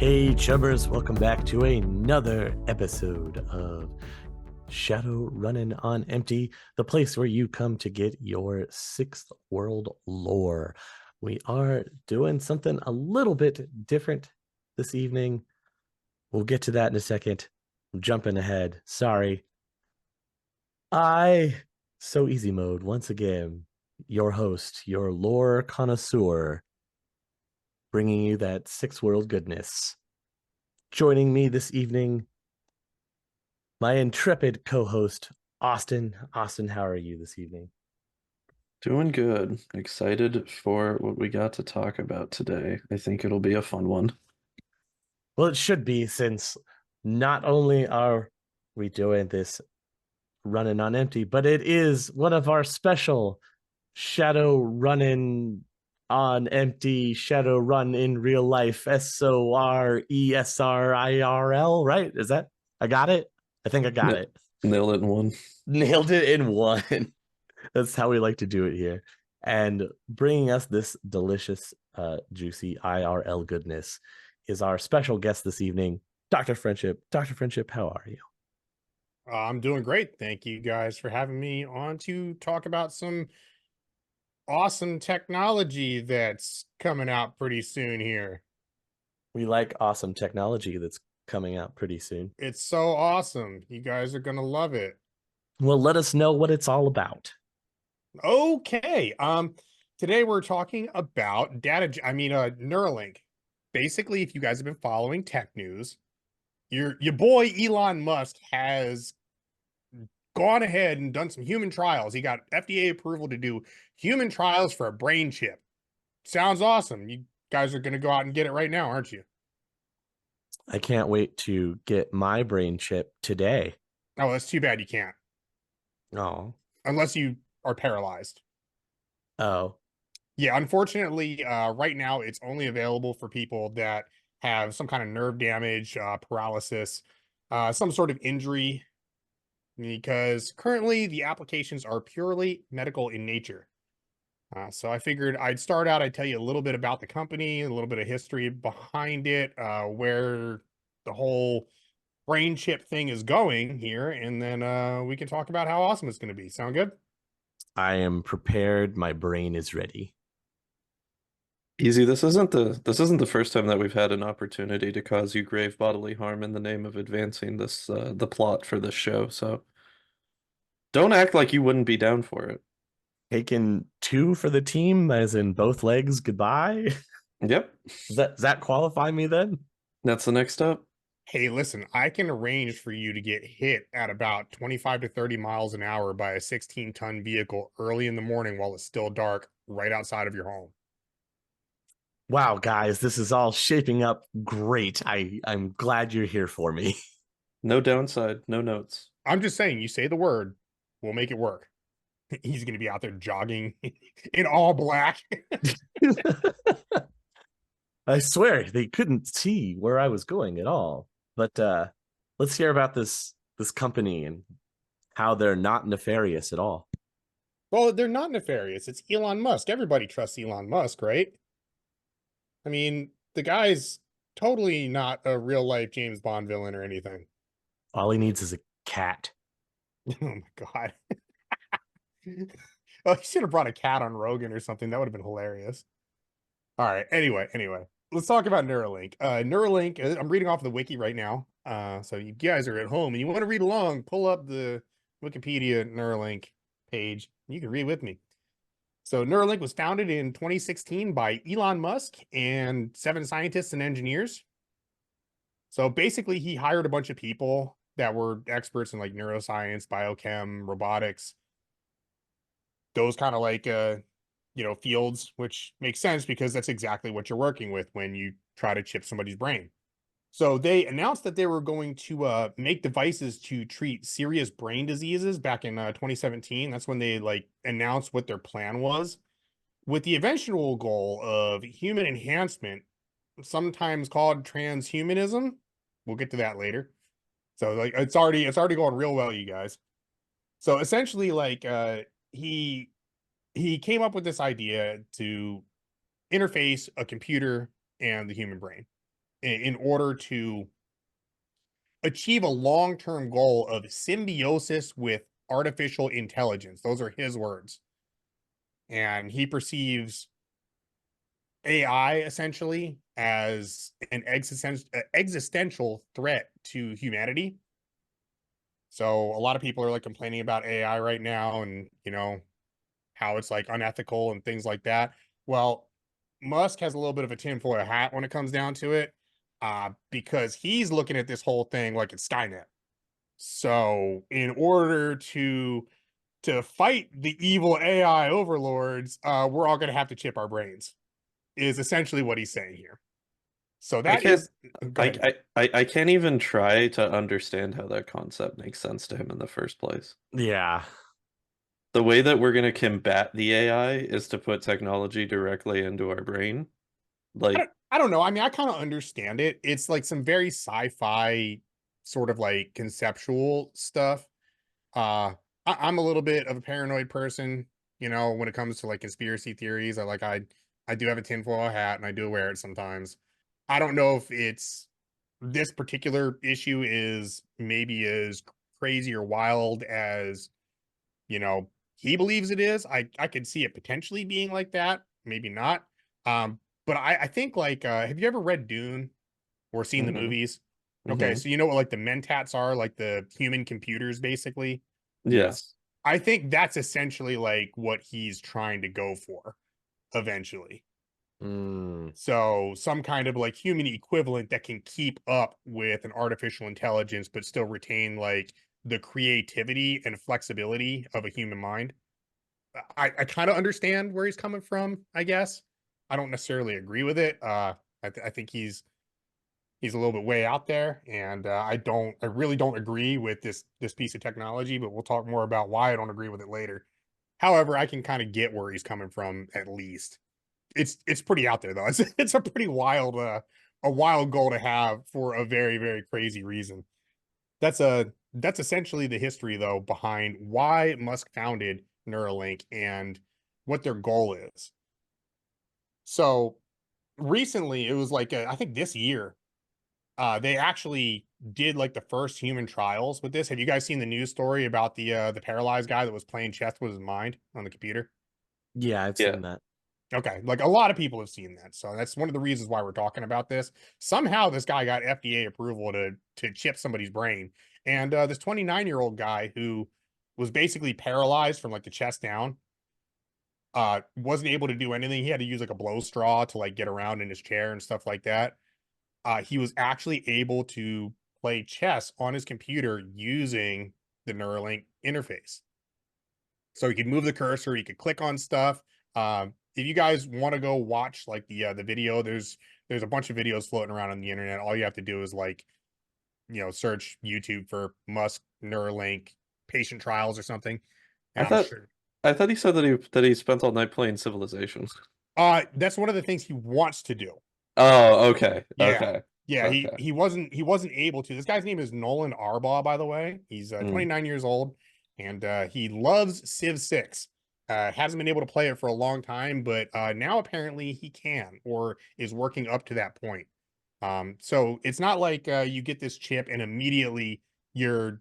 Hey chummers, welcome back to another episode of Shadowrunnin on Empty, the place where you come to get your sixth world lore. We are doing something a little bit different this evening. We'll get to that in a second. I'm jumping ahead. Sorry. So easy mode, once again, your host, your lore connoisseur, bringing you that sixth world goodness. Joining me this evening, my intrepid co-host, Austin. Austin, how are you this evening? Doing good. Excited for what we got to talk about today. I think it'll be a fun one. Well, it should be, since not only are we doing this running on empty, but it is one of our special shadow running on empty shadow run in real life SORE SRIRL, right? Is that, I got it? I think I got it. Nail it in one. Nailed it in one. That's how we like to do it here. And bringing us this delicious, juicy IRL goodness is our special guest this evening, Dr. Friendship. Dr. Friendship, how are you? I'm doing great. Thank you guys for having me on to talk about some awesome technology that's coming out pretty soon here. We like awesome technology that's coming out pretty soon. It's so awesome. You guys are going to love it. Well, let us know what it's all about. Okay. Today we're talking about Neuralink. Basically, if you guys have been following tech news, your boy Elon Musk has gone ahead and done some human trials. He got FDA approval to do human trials for a brain chip. Sounds awesome. You guys are going to go out and get it right now, aren't you? I can't wait to get my brain chip today. Oh, that's too bad you can't. Oh. Unless you are paralyzed. Oh. Yeah, unfortunately, right now it's only available for people that have some kind of nerve damage, paralysis, some sort of injury, because currently the applications are purely medical in nature. So I figured I'd start out, I'd tell you a little bit about the company, a little bit of history behind it, where the whole brain chip thing is going here, and then we can talk about how awesome it's going to be. Sound good? I am prepared. My brain is ready. Easy. This isn't the first time that we've had an opportunity to cause you grave bodily harm in the name of advancing the plot for this show. So don't act like you wouldn't be down for it. Taking two for the team, as in both legs, goodbye. Yep. Does that qualify me then? That's the next step. Hey, listen, I can arrange for you to get hit at about 25 to 30 miles an hour by a 16-ton vehicle early in the morning while it's still dark right outside of your home. Wow, guys, this is all shaping up great. I'm glad you're here for me. No downside, no notes. I'm just saying, you say the word, we'll make it work. He's going to be out there jogging in all black. I swear they couldn't see where I was going at all. But let's hear about this company and how they're not nefarious at all. Well, they're not nefarious. It's Elon Musk. Everybody trusts Elon Musk, right? I mean, the guy's totally not a real life James Bond villain or anything. All he needs is a cat. Oh my God. Oh, he should have brought a cat on Rogan or something. That would have been hilarious. All right. Anyway, let's talk about Neuralink. Neuralink, I'm reading off the wiki right now. So you guys are at home and you want to read along, pull up the Wikipedia Neuralink page. You can read with me. So Neuralink was founded in 2016 by Elon Musk and 7 scientists and engineers. So basically, he hired a bunch of people that were experts in like neuroscience, biochem, robotics, those kind of like fields, which makes sense because that's exactly what you're working with when you try to chip somebody's brain. So they announced that they were going to make devices to treat serious brain diseases back in 2017. That's when they like announced what their plan was, with the eventual goal of human enhancement, sometimes called transhumanism. We'll get to that later. So like it's already going real well, you guys. So essentially, like he came up with this idea to interface a computer and the human brain. in order to achieve a long-term goal of symbiosis with artificial intelligence. Those are his words. And he perceives AI essentially as an existential threat to humanity. So a lot of people are like complaining about AI right now and, how it's like unethical and things like that. Well, Musk has a little bit of a tinfoil hat when it comes down to it, because he's looking at this whole thing like it's Skynet. So in order to fight the evil AI overlords, we're all going to have to chip our brains, is essentially what he's saying here. So I that can't is, go ahead. I can't even try to understand how that concept makes sense to him in the first place. Yeah. The way that we're going to combat the AI is to put technology directly into our brain. Like, I don't know. I mean, I kind of understand it. It's like some very sci-fi sort of like conceptual stuff. I'm a little bit of a paranoid person, when it comes to like conspiracy theories. I do have a tinfoil hat and I do wear it sometimes. I don't know if it's this particular issue is maybe as crazy or wild as, he believes it is. I could see it potentially being like that, maybe not. But I think like have you ever read Dune or seen the hmm movies? Okay, hmm so you know what like the mentats are, like the human computers basically. Yeah. I think that's essentially like what he's trying to go for eventually. Mm. So some kind of like human equivalent that can keep up with an artificial intelligence, but still retain like the creativity and flexibility of a human mind. I kind of understand where he's coming from, I guess. I don't necessarily agree with it. I think he's a little bit way out there, and I really don't agree with this piece of technology. But we'll talk more about why I don't agree with it later. However, I can kind of get where he's coming from at least. It's pretty out there though. It's a pretty wild a wild goal to have for a very very crazy reason. That's essentially the history though behind why Musk founded Neuralink and what their goal is. So recently, it was like I think this year, they actually did like the first human trials with this. Have you guys seen the news story about the paralyzed guy that was playing chess with his mind on the computer? Yeah, I've Yeah. seen that. Okay, like a lot of people have seen that. So that's one of the reasons why we're talking about this. Somehow this guy got FDA approval to chip somebody's brain. And this 29-year-old guy who was basically paralyzed from like the chest down, wasn't able to do anything. He had to use like a blow straw to like get around in his chair and stuff like that. He was actually able to play chess on his computer using the Neuralink interface. So he could move the cursor, he could click on stuff. If you guys want to go watch like the video, there's a bunch of videos floating around on the internet. All you have to do is like, search YouTube for Musk Neuralink patient trials or something, I and I'm thought sure. I thought he said that he spent all night playing Civilization. That's one of the things he wants to do. Oh, okay. Yeah. Okay. Yeah, he Okay. he wasn't he wasn't able to. This guy's name is Nolan Arbaugh, by the way. He's Mm. 29 years old, and he loves Civ 6. Hasn't been able to play it for a long time, but now apparently he can or is working up to that point. So it's not like you get this chip and immediately you're,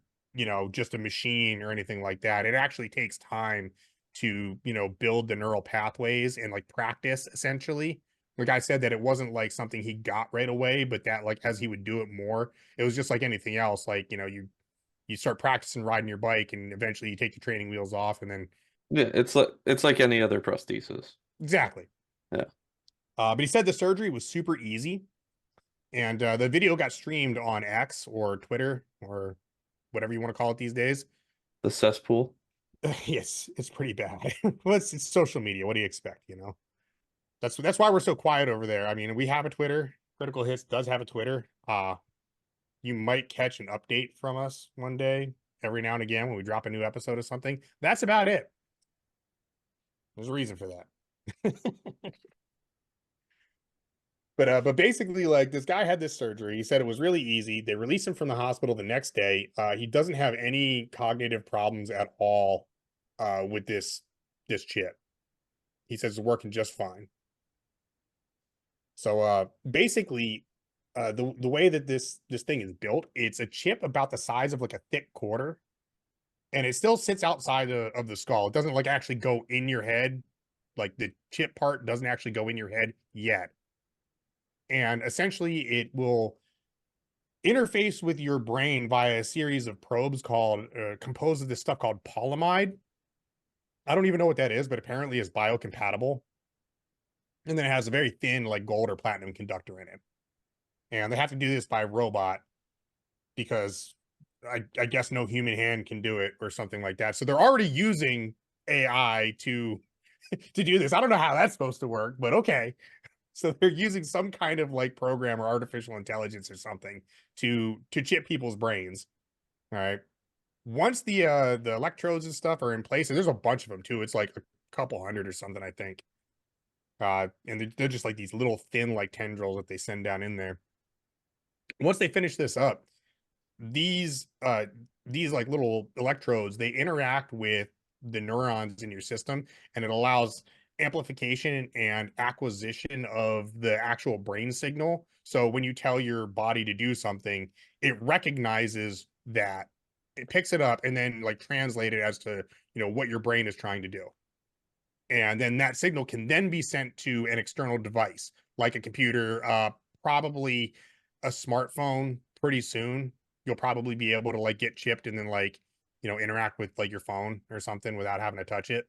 just a machine or anything like that. It actually takes time to, build the neural pathways and like practice essentially. The guy said that it wasn't like something he got right away, but that like as he would do it more, it was just like anything else. Like, you start practicing riding your bike and eventually you take the training wheels off and then Yeah, it's like any other prosthesis. exactly. Yeah. But he said the surgery was super easy. And the video got streamed on X or Twitter or whatever you want to call it these days. The cesspool. Yes, it's pretty bad. Well, it's social media. What do you expect? That's why we're so quiet over there. I mean, we have a Twitter. Critical Hits does have a Twitter. You might catch an update from us one day, every now and again when we drop a new episode of something. That's about it. There's a reason for that. But basically, like this guy had this surgery. He said it was really easy. They released him from the hospital the next day. He doesn't have any cognitive problems at all with this chip. He says it's working just fine. So basically, the way that this thing is built, it's a chip about the size of like a thick quarter, and it still sits outside of the skull. It doesn't like actually go in your head. Like the chip part doesn't actually go in your head yet. And essentially, it will interface with your brain via a series of probes called composed of this stuff called polyamide. I don't even know what that is, but apparently is biocompatible. And then it has a very thin, like gold or platinum conductor in it. And they have to do this by robot because I guess no human hand can do it or something like that. So they're already using AI to do this. I don't know how that's supposed to work, but okay. So they're using some kind of like program or artificial intelligence or something to chip people's brains. All right. Once the electrodes and stuff are in place, and there's a bunch of them too. It's like a couple hundred or something, I think. And they're just like these little thin like tendrils that they send down in there. Once they finish this up, these like little electrodes, they interact with the neurons in your system, and it allows amplification and acquisition of the actual brain signal. So when you tell your body to do something, it recognizes that, it picks it up, and then like translate it as to what your brain is trying to do. And then that signal can then be sent to an external device like a computer, probably a smartphone pretty soon. You'll probably be able to like get chipped and then like interact with like your phone or something without having to touch it.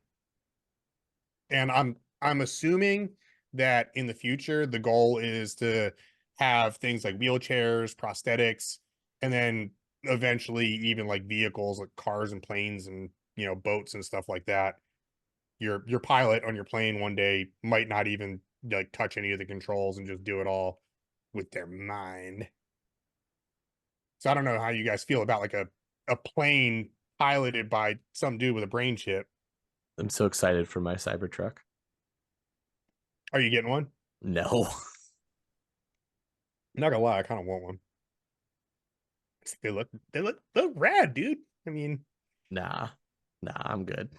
And I'm assuming that in the future the goal is to have things like wheelchairs, prosthetics, and then eventually even like vehicles like cars and planes and boats and stuff like that. Your pilot on your plane one day might not even like touch any of the controls and just do it all with their mind. So I don't know how you guys feel about like a plane piloted by some dude with a brain chip. I'm so excited for my Cybertruck. Are you getting one? No. I'm not gonna lie, I kind of want one. They look rad, dude. I mean, Nah, I'm good.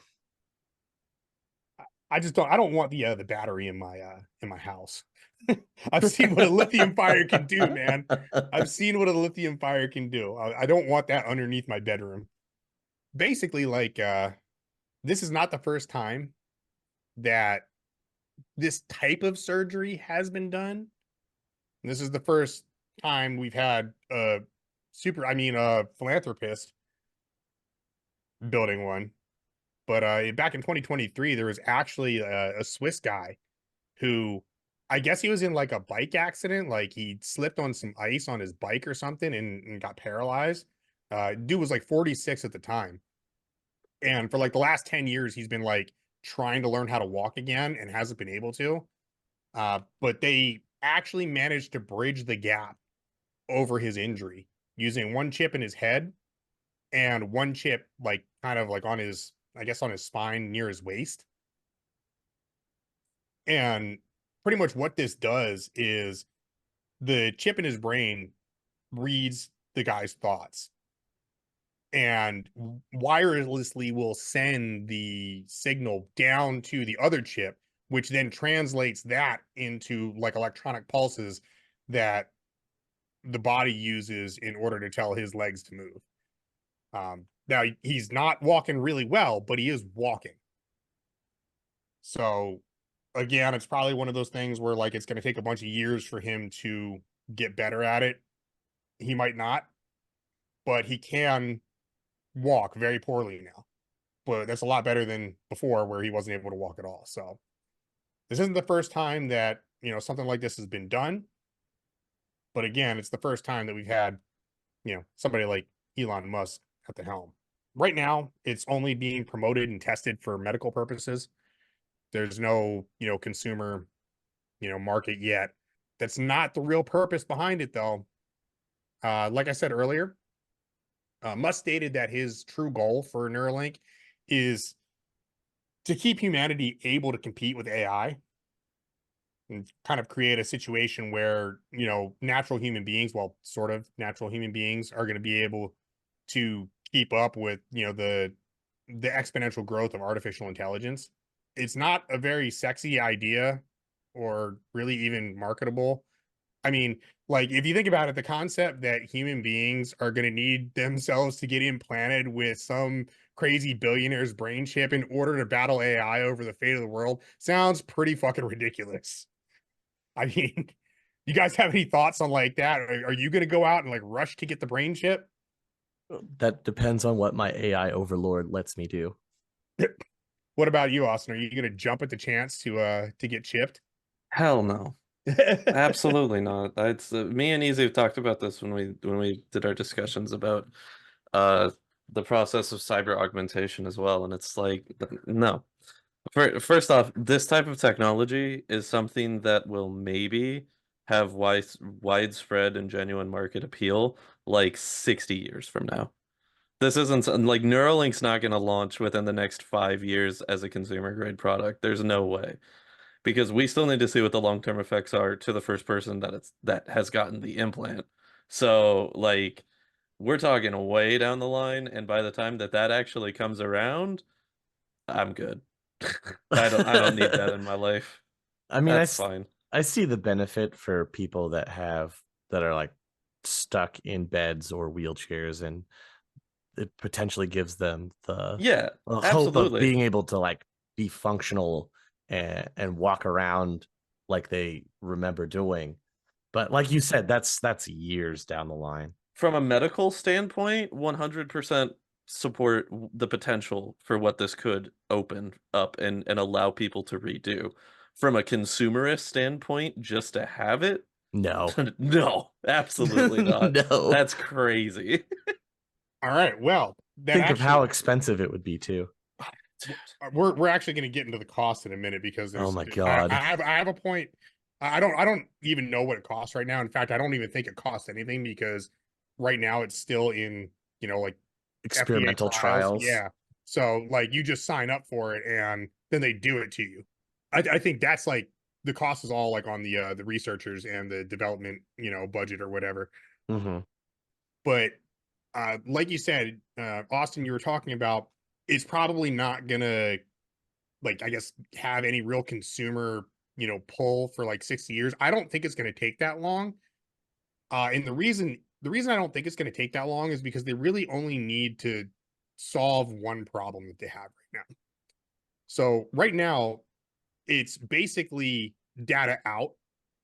I don't want the battery in my house. I've seen what a lithium fire can do, man. I've seen what a lithium fire can do. I don't want that underneath my bedroom. Basically, like this is not the first time that this type of surgery has been done. This is the first time we've had a philanthropist building one. But back in 2023, there was actually a Swiss guy who, I guess he was in like a bike accident. Like he slipped on some ice on his bike or something and got paralyzed. Dude was like 46 at the time. And for like the last 10 years, he's been like trying to learn how to walk again and hasn't been able to. But they actually managed to bridge the gap over his injury using one chip in his head and one chip like kind of like on his, I guess, on his spine near his waist. And pretty much what this does is the chip in his brain reads the guy's thoughts and wirelessly will send the signal down to the other chip, which then translates that into like electronic pulses that the body uses in order to tell his legs to move. Now he's not walking really well, but he is walking. So again, it's probably one of those things where like it's going to take a bunch of years for him to get better at it. He might not, but he can walk very poorly now. But that's a lot better than before where he wasn't able to walk at all. So this isn't the first time that, something like this has been done. But again, it's the first time that we've had, somebody like Elon Musk at the helm. Right now, it's only being promoted and tested for medical purposes. There's no, consumer, market yet. That's not the real purpose behind it, though. Like I said earlier, Musk stated that his true goal for Neuralink is to keep humanity able to compete with AI and kind of create a situation where, natural human beings, well, sort of natural human beings, are going to be able to keep up with, the exponential growth of artificial intelligence. It's not a very sexy idea or really even marketable. I mean, like, if you think about it, the concept that human beings are going to need themselves to get implanted with some crazy billionaire's brain chip in order to battle AI over the fate of the world sounds pretty fucking ridiculous. I mean, you guys have any thoughts on like that? Are you going to go out and like rush to get the brain chip? That depends on what my AI overlord lets me do. What about you, Austin? Are you going to jump at the chance to get chipped? Hell no. Absolutely not. It's me and Easy have talked about this when we did our discussions about uh the process of cyber augmentation as well, and it's like no. First off, this type of technology is something that will maybe have widespread and genuine market appeal like 60 years from now. This isn't like Neuralink's not going to launch within the next 5 years as a consumer grade product. There's no way because we still need to see what the long-term effects are to the first person that has gotten the implant. So like we're talking way down the line, and by the time that actually comes around, I'm good. I don't need that in my life. I mean, That's fine. I see the benefit for people that are like stuck in beds or wheelchairs, and it potentially gives them the Yeah, hope of absolutely. being able to like be functional and walk around like they remember doing. But like you said, that's years down the line. From a medical standpoint, 100% support the potential for what this could open up and allow people to redo. From a consumerist standpoint, just to have it, No. no, absolutely not. No. That's crazy. All right. Well, that Think of how actually expensive it would be too. we're actually going to get into the cost in a minute because Oh there's my I, God. I have I have a point. I don't even know what it costs right now. In fact, I don't even think it costs anything because right now it's still in, like FDA Experimental trials. trials. Yeah. So like you just sign up for it and then they do it to you. I think that's like the cost is all like on the researchers and the development, budget or whatever. Hmm. But like you said, Austin, you were talking about it's probably not gonna like I guess have any real consumer, pull for like 60 years. I don't think it's gonna take that long. And the reason I don't think it's gonna take that long is because they really only need to solve one problem that they have right now. So right now, it's basically data out,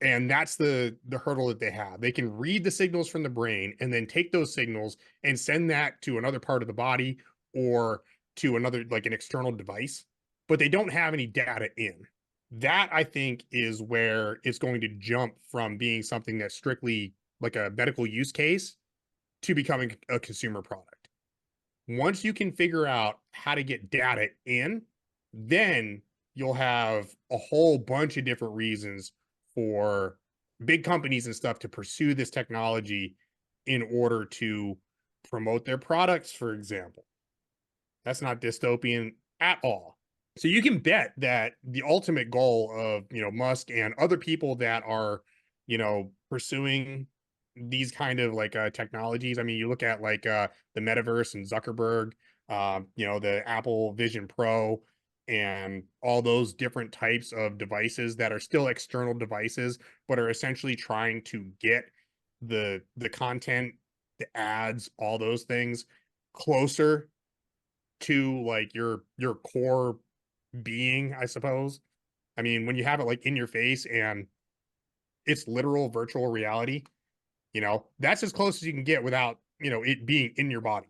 and that's the hurdle that they have. They can read the signals from the brain and then take those signals and send that to another part of the body or to another like an external device, but they don't have any data in. That I think is where it's going to jump from being something that's strictly like a medical use case to becoming a consumer product. Once you can figure out how to get data in, then you'll have a whole bunch of different reasons for big companies and stuff to pursue this technology in order to promote their products, for example. That's not dystopian at all. So you can bet that the ultimate goal of, Musk and other people that are, pursuing these kind of like technologies. I mean, you look at like the metaverse and Zuckerberg, the Apple Vision Pro and all those different types of devices that are still external devices, but are essentially trying to get the content, the ads, all those things closer to like your core being, I suppose. I mean, when you have it like in your face and it's literal virtual reality, that's as close as you can get without, it being in your body.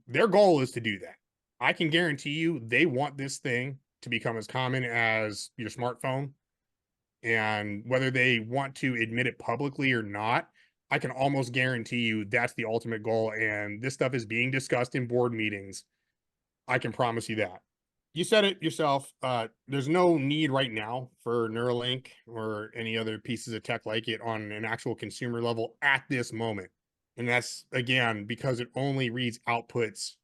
Their goal is to do that. I can guarantee you they want this thing to become as common as your smartphone. And whether they want to admit it publicly or not, I can almost guarantee you that's the ultimate goal. And this stuff is being discussed in board meetings. I can promise you that. You said it yourself. There's no need right now for Neuralink or any other pieces of tech like it on an actual consumer level at this moment. And that's, again, because it only reads outputs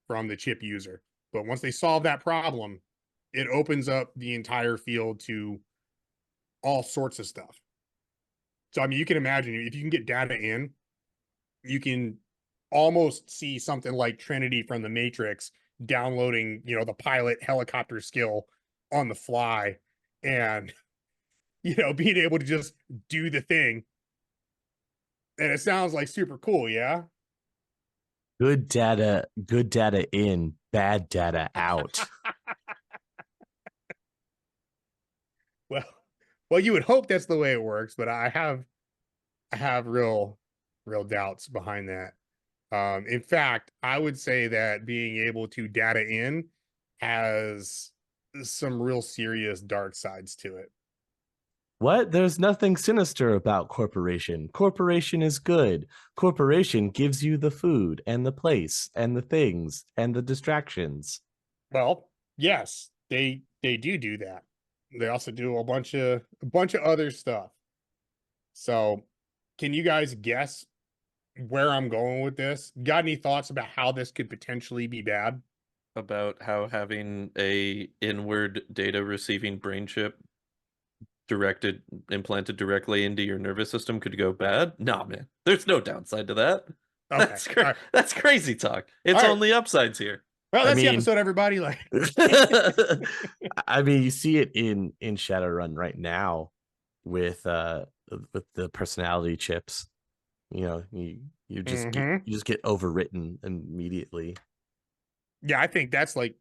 from the chip user. But once they solve that problem, it opens up the entire field to all sorts of stuff. So, I mean, you can imagine if you can get data in, you can almost see something like Trinity from the Matrix downloading, the pilot helicopter skill on the fly and, being able to just do the thing. And it sounds like super cool, yeah? Good data in, bad data out. Well, well, you would hope that's the way it works, but I have real doubts behind that. In fact, I would say that being able to data in has some real serious dark sides to it. What? There's nothing sinister about corporation. Corporation is good. Corporation gives you the food and the place and the things and the distractions. Well, yes, they do that. They also do a bunch of other stuff. So, can you guys guess where I'm going with this? Got any thoughts about how this could potentially be bad? About how having a inward data receiving brain chip implanted directly into your nervous system could go bad? Nah, man. There's no downside to that. Okay. All right. That's crazy talk. It's All right. only upsides here. Well, I that's the mean- episode, everybody. Like, I mean, you see it in Shadowrun right now with the personality chips. You just Mhm. get overwritten immediately. yeah, I think that's like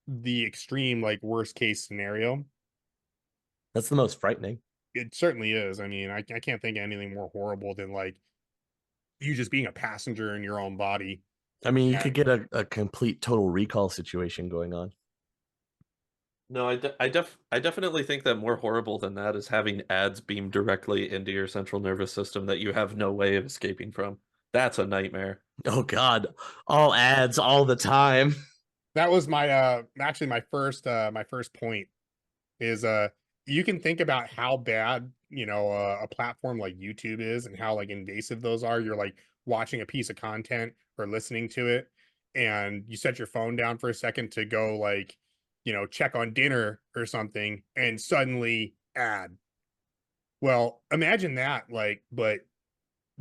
the extreme, like worst case scenario. That's the most frightening. It certainly is. I mean, I can't think of anything more horrible than like you just being a passenger in your own body. I mean, you Yeah. could get a complete total recall situation going on. No, I definitely think that more horrible than that is having ads beamed directly into your central nervous system that you have no way of escaping from. That's a nightmare. Oh God, all ads all the time. That was my actually my first point is you can think about how bad, a platform like YouTube is and how like invasive those are. You're like watching a piece of content or listening to it and you set your phone down for a second to go like, check on dinner or something and suddenly ad. Well, imagine that like but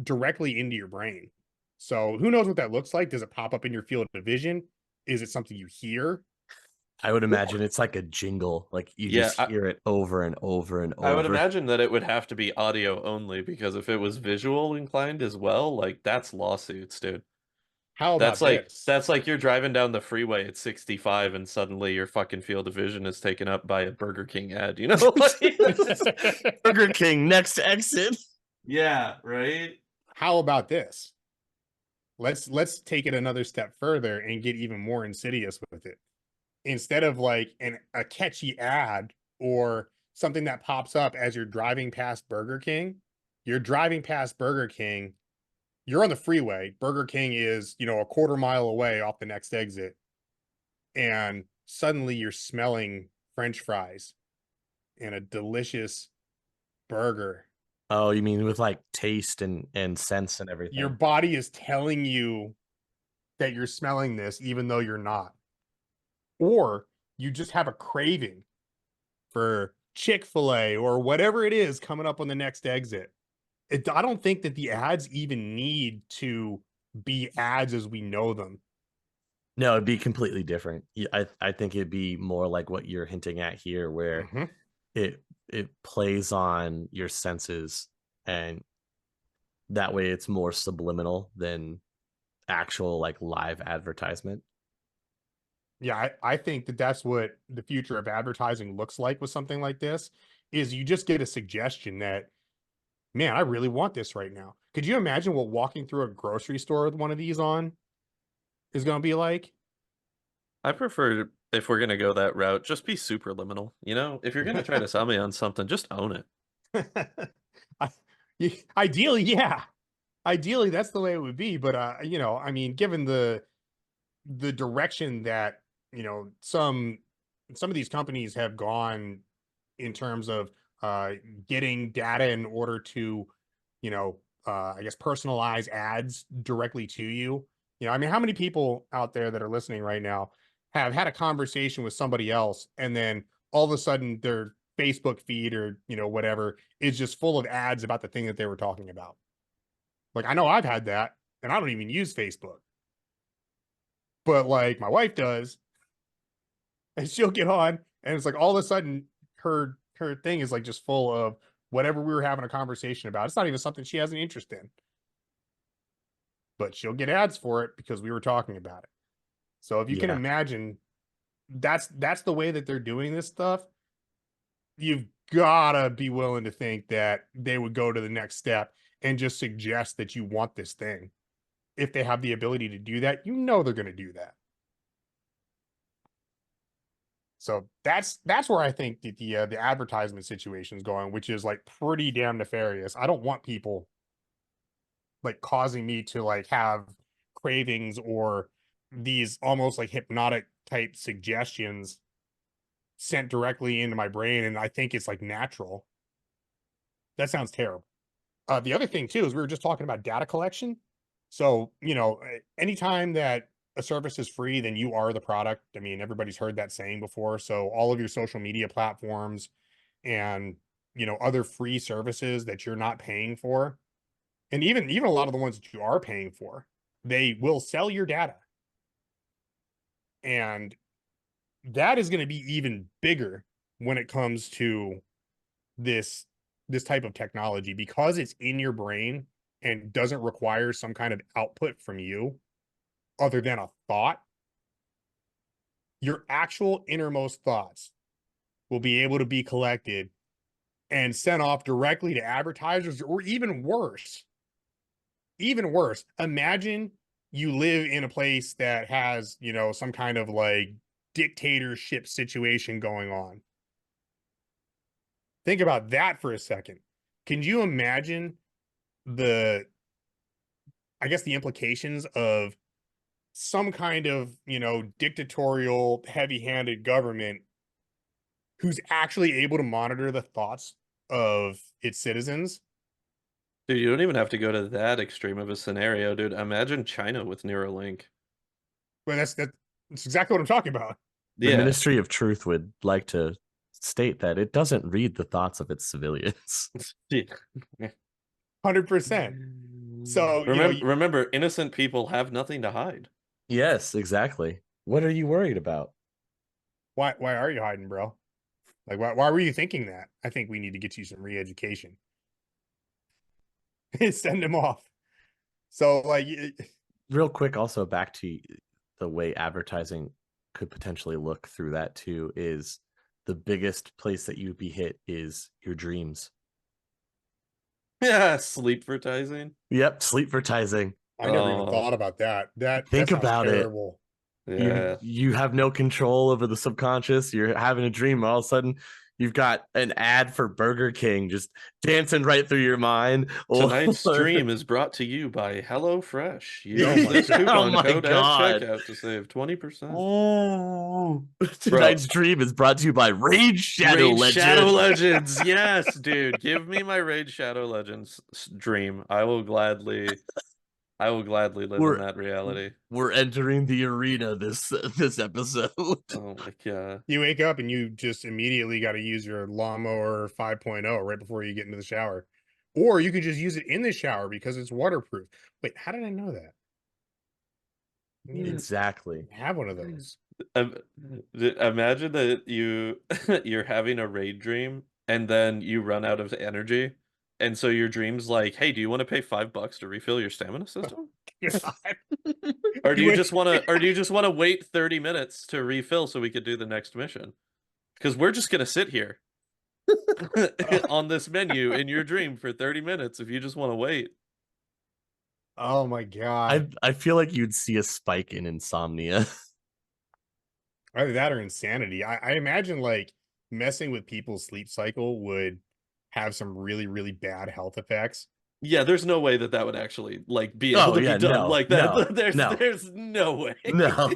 directly into your brain. So, who knows what that looks like? Does it pop up in your field of vision? Is it something you hear? I would imagine it's like a jingle, like you Yeah, just hear it over and over and over. I would imagine that it would have to be audio only because if it was visual inclined as well, like that's lawsuits, dude. How That's about like this? that's like you're driving down the freeway at 65 and suddenly your fucking field of vision is taken up by a Burger King ad, you know? Burger King next exit. Yeah, right? How about this? Let's take it another step further and get even more insidious with it. Instead of like a catchy ad or something that pops up as you're driving past Burger King, you're driving past Burger King, you're on the freeway. Burger King is, a quarter mile away off the next exit, and suddenly you're smelling French fries and a delicious burger. Oh, you mean with like taste and sense and everything? Your body is telling you that you're smelling this even though you're not. Or you just have a craving for Chick-fil-A or whatever it is coming up on the next exit. I don't think that the ads even need to be ads as we know them. No, it'd be completely different. I think it'd be more like what you're hinting at here, where Mhm. it plays on your senses, and that way it's more subliminal than actual like live advertisement. Yeah, I think that that's what the future of advertising looks like with something like this, is you just get a suggestion that, man, I really want this right now. Could you imagine what walking through a grocery store with one of these on is going to be like? I prefer if we're gonna go that route, just be super liminal. You know, if you're gonna try to sell me on something, just own it. I, ideally, yeah. Ideally, that's the way it would be. But I mean, given the direction that some of these companies have gone in terms of getting data in order to I guess personalize ads directly to you. I mean, how many people out there that are listening right now have had a conversation with somebody else and then all of a sudden their Facebook feed or whatever is just full of ads about the thing that they were talking about? Like, I know I've had that, and I don't even use Facebook, but like my wife does, and she'll get on, and it's like all of a sudden her her thing is like just full of whatever we were having a conversation about. It's not even something she has an interest in, but she'll get ads for it because we were talking about it. So if you can Yeah. imagine, that's the way that they're doing this stuff. You've gotta be willing to think that they would go to the next step and just suggest that you want this thing. If they have the ability to do that, you know they're going to do that. So that's where I think that the advertisement situation is going, which is like pretty damn nefarious. I don't want people like causing me to like have cravings or these almost like hypnotic type suggestions sent directly into my brain, and I think it's like natural. That sounds terrible. The other thing too is we were just talking about data collection. So, you know, anytime that a service is free, then you are the product. I mean, everybody's heard that saying before. So all of your social media platforms and, you know, other free services that you're not paying for, and even a lot of the ones that you are paying for, they will sell your data. And that is going to be even bigger when it comes to this type of technology, because it's in your brain and doesn't require some kind of output from you other than a thought. Your actual innermost thoughts will be able to be collected and sent off directly to advertisers, or even worse. Even worse, imagine you live in a place that has, you know, some kind of like dictatorship situation going on. Think about that for a second. Can you imagine the implications of some kind of, you know, dictatorial, heavy-handed government who's actually able to monitor the thoughts of its citizens? Dude, you don't even have to go to that extreme of a scenario, dude. Imagine China with Neuralink. Well, that's exactly what I'm talking about. The Yeah. Ministry of Truth would like to state that it doesn't read the thoughts of its civilians. 100%. So, remember, innocent people have nothing to hide. Yes, exactly. What are you worried about? why are you hiding, bro? Like, why were you thinking that? I think we need to get you some re-education. Send him off. So, like, real quick, also back to the way advertising could potentially look through that too, is the biggest place that you'd be hit is your dreams. Yeah, sleep-vertising. Yep, sleep-vertising. I never even thought about that. Think that about terrible. it. Yeah. You have no control over the subconscious. You're having a dream, all of a sudden you've got an ad for Burger King just dancing right through your mind. Tonight's stream is brought to you by HelloFresh. Oh Use this coupon code at God. checkout to save 20%. Oh, tonight's dream is brought to you by Raid Shadow Legends. Shadow Legends, yes, dude. Give me my Raid Shadow Legends dream. I will gladly live in that reality. We're entering the arena this episode. Oh my god. You wake up and you just immediately got to use your lawnmower 5.0 right before you get into the shower. Or you could just use it in the shower because it's waterproof. Wait, how did I know that? Exactly. Have one of those. Imagine that you're having a raid dream and then you run out of energy. And so your dream's like, hey, do you want to pay $5 to refill your stamina system? Or do you just want to wait 30 minutes to refill so we could do the next mission? Because we're just gonna sit here on this menu in your dream for 30 minutes if you just want to wait. Oh my god. I feel like you'd see a spike in insomnia. Either that or insanity. I imagine like messing with people's sleep cycle would have some really, really bad health effects. Yeah, there's no way that would actually like be able to be done like that. There's no way. No.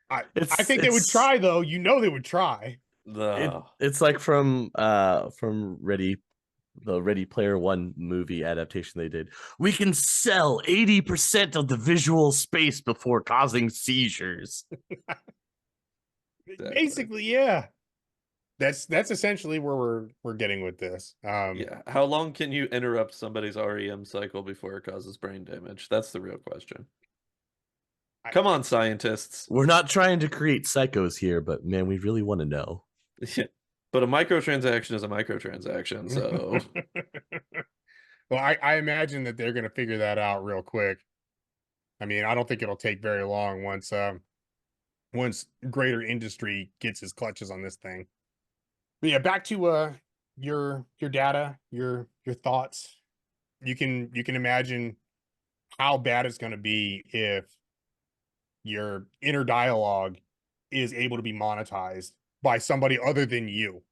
I think they would try though. You know they would try. It's like from the Ready Player One movie adaptation they did. We can sell 80% of the visual space before causing seizures. Basically, yeah. That's essentially where we're getting with this. Yeah. How long can you interrupt somebody's REM cycle before it causes brain damage? That's the real question. Come on, scientists. We're not trying to create psychos here, but man, we really want to know. Yeah. But a microtransaction is a microtransaction, so Well, I imagine that they're going to figure that out real quick. I mean, I don't think it'll take very long once greater industry gets his clutches on this thing. But yeah, back to your data, your thoughts. You can imagine how bad it's going to be if your inner dialogue is able to be monetized by somebody other than you.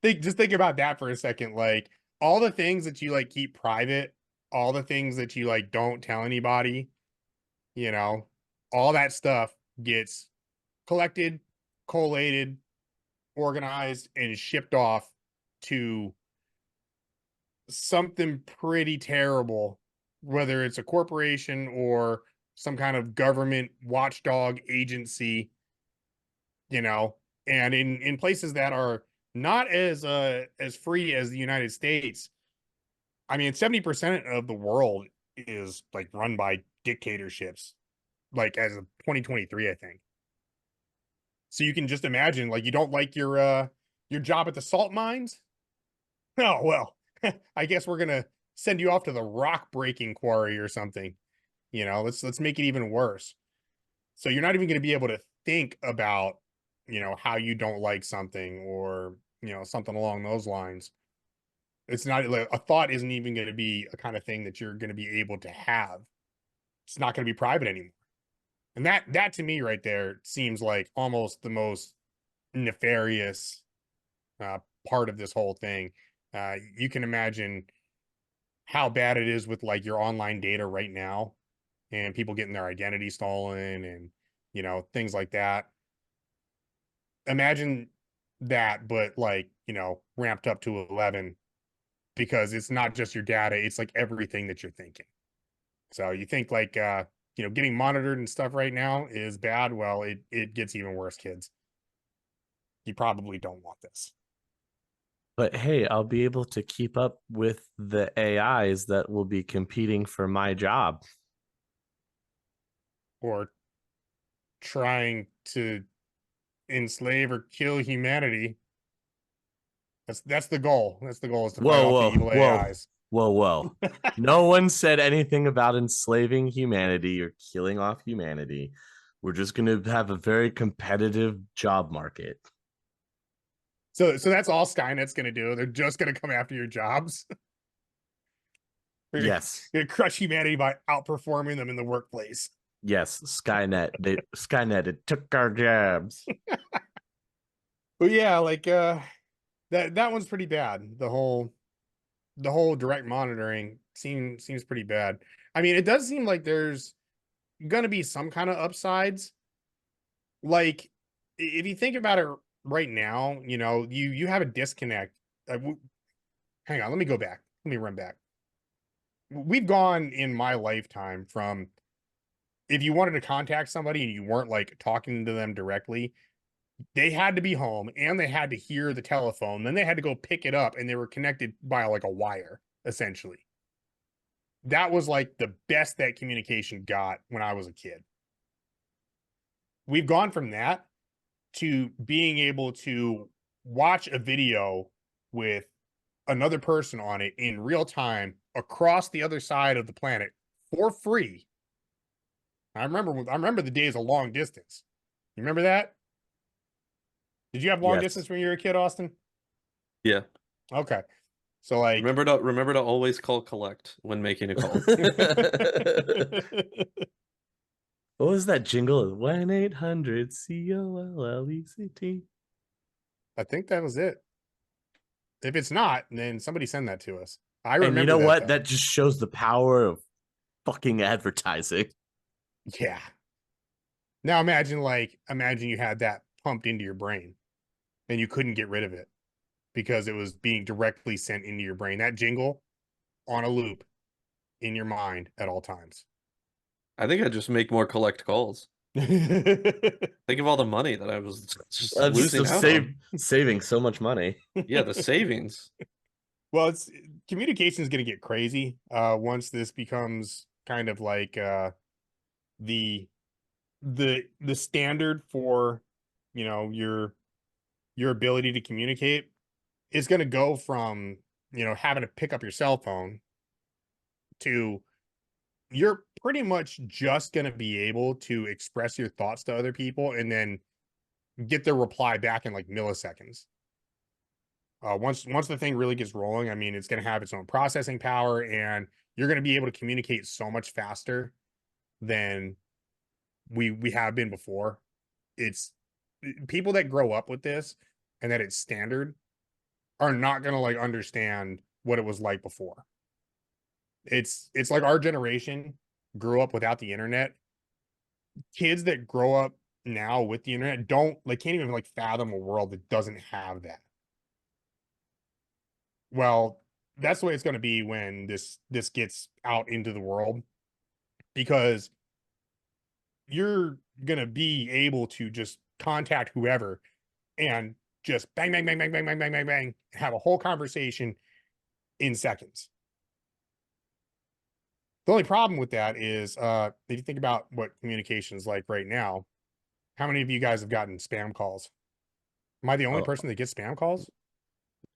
Think about that for a second. Like all the things that you like keep private, all the things that you like don't tell anybody, you know, all that stuff gets collected, collated, organized, and shipped off to something pretty terrible, whether it's a corporation or some kind of government watchdog agency, you know, and in places that are not as free as the United States. I mean, 70% of the world is like run by dictatorships, like as of 2023, I think. So you can just imagine, like, you don't like your job at the salt mines? Oh well, I guess we're gonna send you off to the rock breaking quarry or something. You know, let's make it even worse. So you're not even gonna be able to think about, you know, how you don't like something or, you know, something along those lines. It's not like a thought isn't even going to be a kind of thing that you're going to be able to have. It's not going to be private anymore. And that to me right there seems like almost the most nefarious uh, part of this whole thing. You can imagine how bad it is with like your online data right now and people getting their identity stolen and, you know, things like that. Imagine that, but like, you know, ramped up to 11 because it's not just your data, it's like everything that you're thinking. So you think like you know, getting monitored and stuff right now is bad. Well, it gets even worse, kids. You probably don't want this. But hey, I'll be able to keep up with the AIs that will be competing for my job. Or trying to enslave or kill humanity. That's the goal. That's the goal, is to fight Whoa, off the whoa, evil whoa, AIs. whoa, whoa. No one said anything about enslaving humanity or killing off humanity. We're just going to have a very competitive job market. So that's all Skynet's gonna do. They're just gonna come after your jobs. They're Yes. gonna crush humanity by outperforming them in the workplace. Yes, Skynet, it took our jobs. But yeah, like that one's pretty bad. The whole direct monitoring seems pretty bad. I mean, it does seem like there's gonna be some kind of upsides. Like if you think about it right now, you know, you have a disconnect. Hang on, let me go back. Let me run back. We've gone in my lifetime from, if you wanted to contact somebody and you weren't like talking to them directly, they had to be home and they had to hear the telephone. Then they had to go pick it up and they were connected by like a wire, essentially. That was like the best that communication got when I was a kid. We've gone from that to being able to watch a video with another person on it in real time across the other side of the planet for free. I remember the days of long distance. You remember that? Did you have long distance when you were a kid, Austin? yeah. Okay. So like Remember to always call collect when making a call. What was that jingle? 1-800-COLLECT. I think that was it. If it's not, then somebody send that to us. I And remember you know that, what? though. That just shows the power of fucking advertising. Yeah. Now imagine you had that pumped into your brain and you couldn't get rid of it because it was being directly sent into your brain. That jingle on a loop in your mind at all times. I think I'd just make more collect calls. Think of all the money that I was just losing out on. Saving so much money. Yeah, the savings. Well, communication is going to get crazy once this becomes kind of like the the standard for, you know, your your ability to communicate is going to go from, having to pick up your cell phone to you're pretty much just going to be able to express your thoughts to other people and then get their reply back in like milliseconds. Once the thing really gets rolling, I mean, it's going to have its own processing power, and you're going to be able to communicate so much faster than we have been before. It's people that grow up with this and that it's standard are not going to like understand what it was like before. It's like our generation grew up without the internet. Kids that grow up now with the internet can't even like fathom a world that doesn't have that. Well, that's the way it's going to be when this gets out into the world, because you're going to be able to just contact whoever and just bang, bang, bang, bang, bang, bang, bang, bang, bang, have a whole conversation in seconds. The only problem with that is, if you think about what communication is like right now, how many of you guys have gotten spam calls? Am I the only Oh, person that gets spam calls?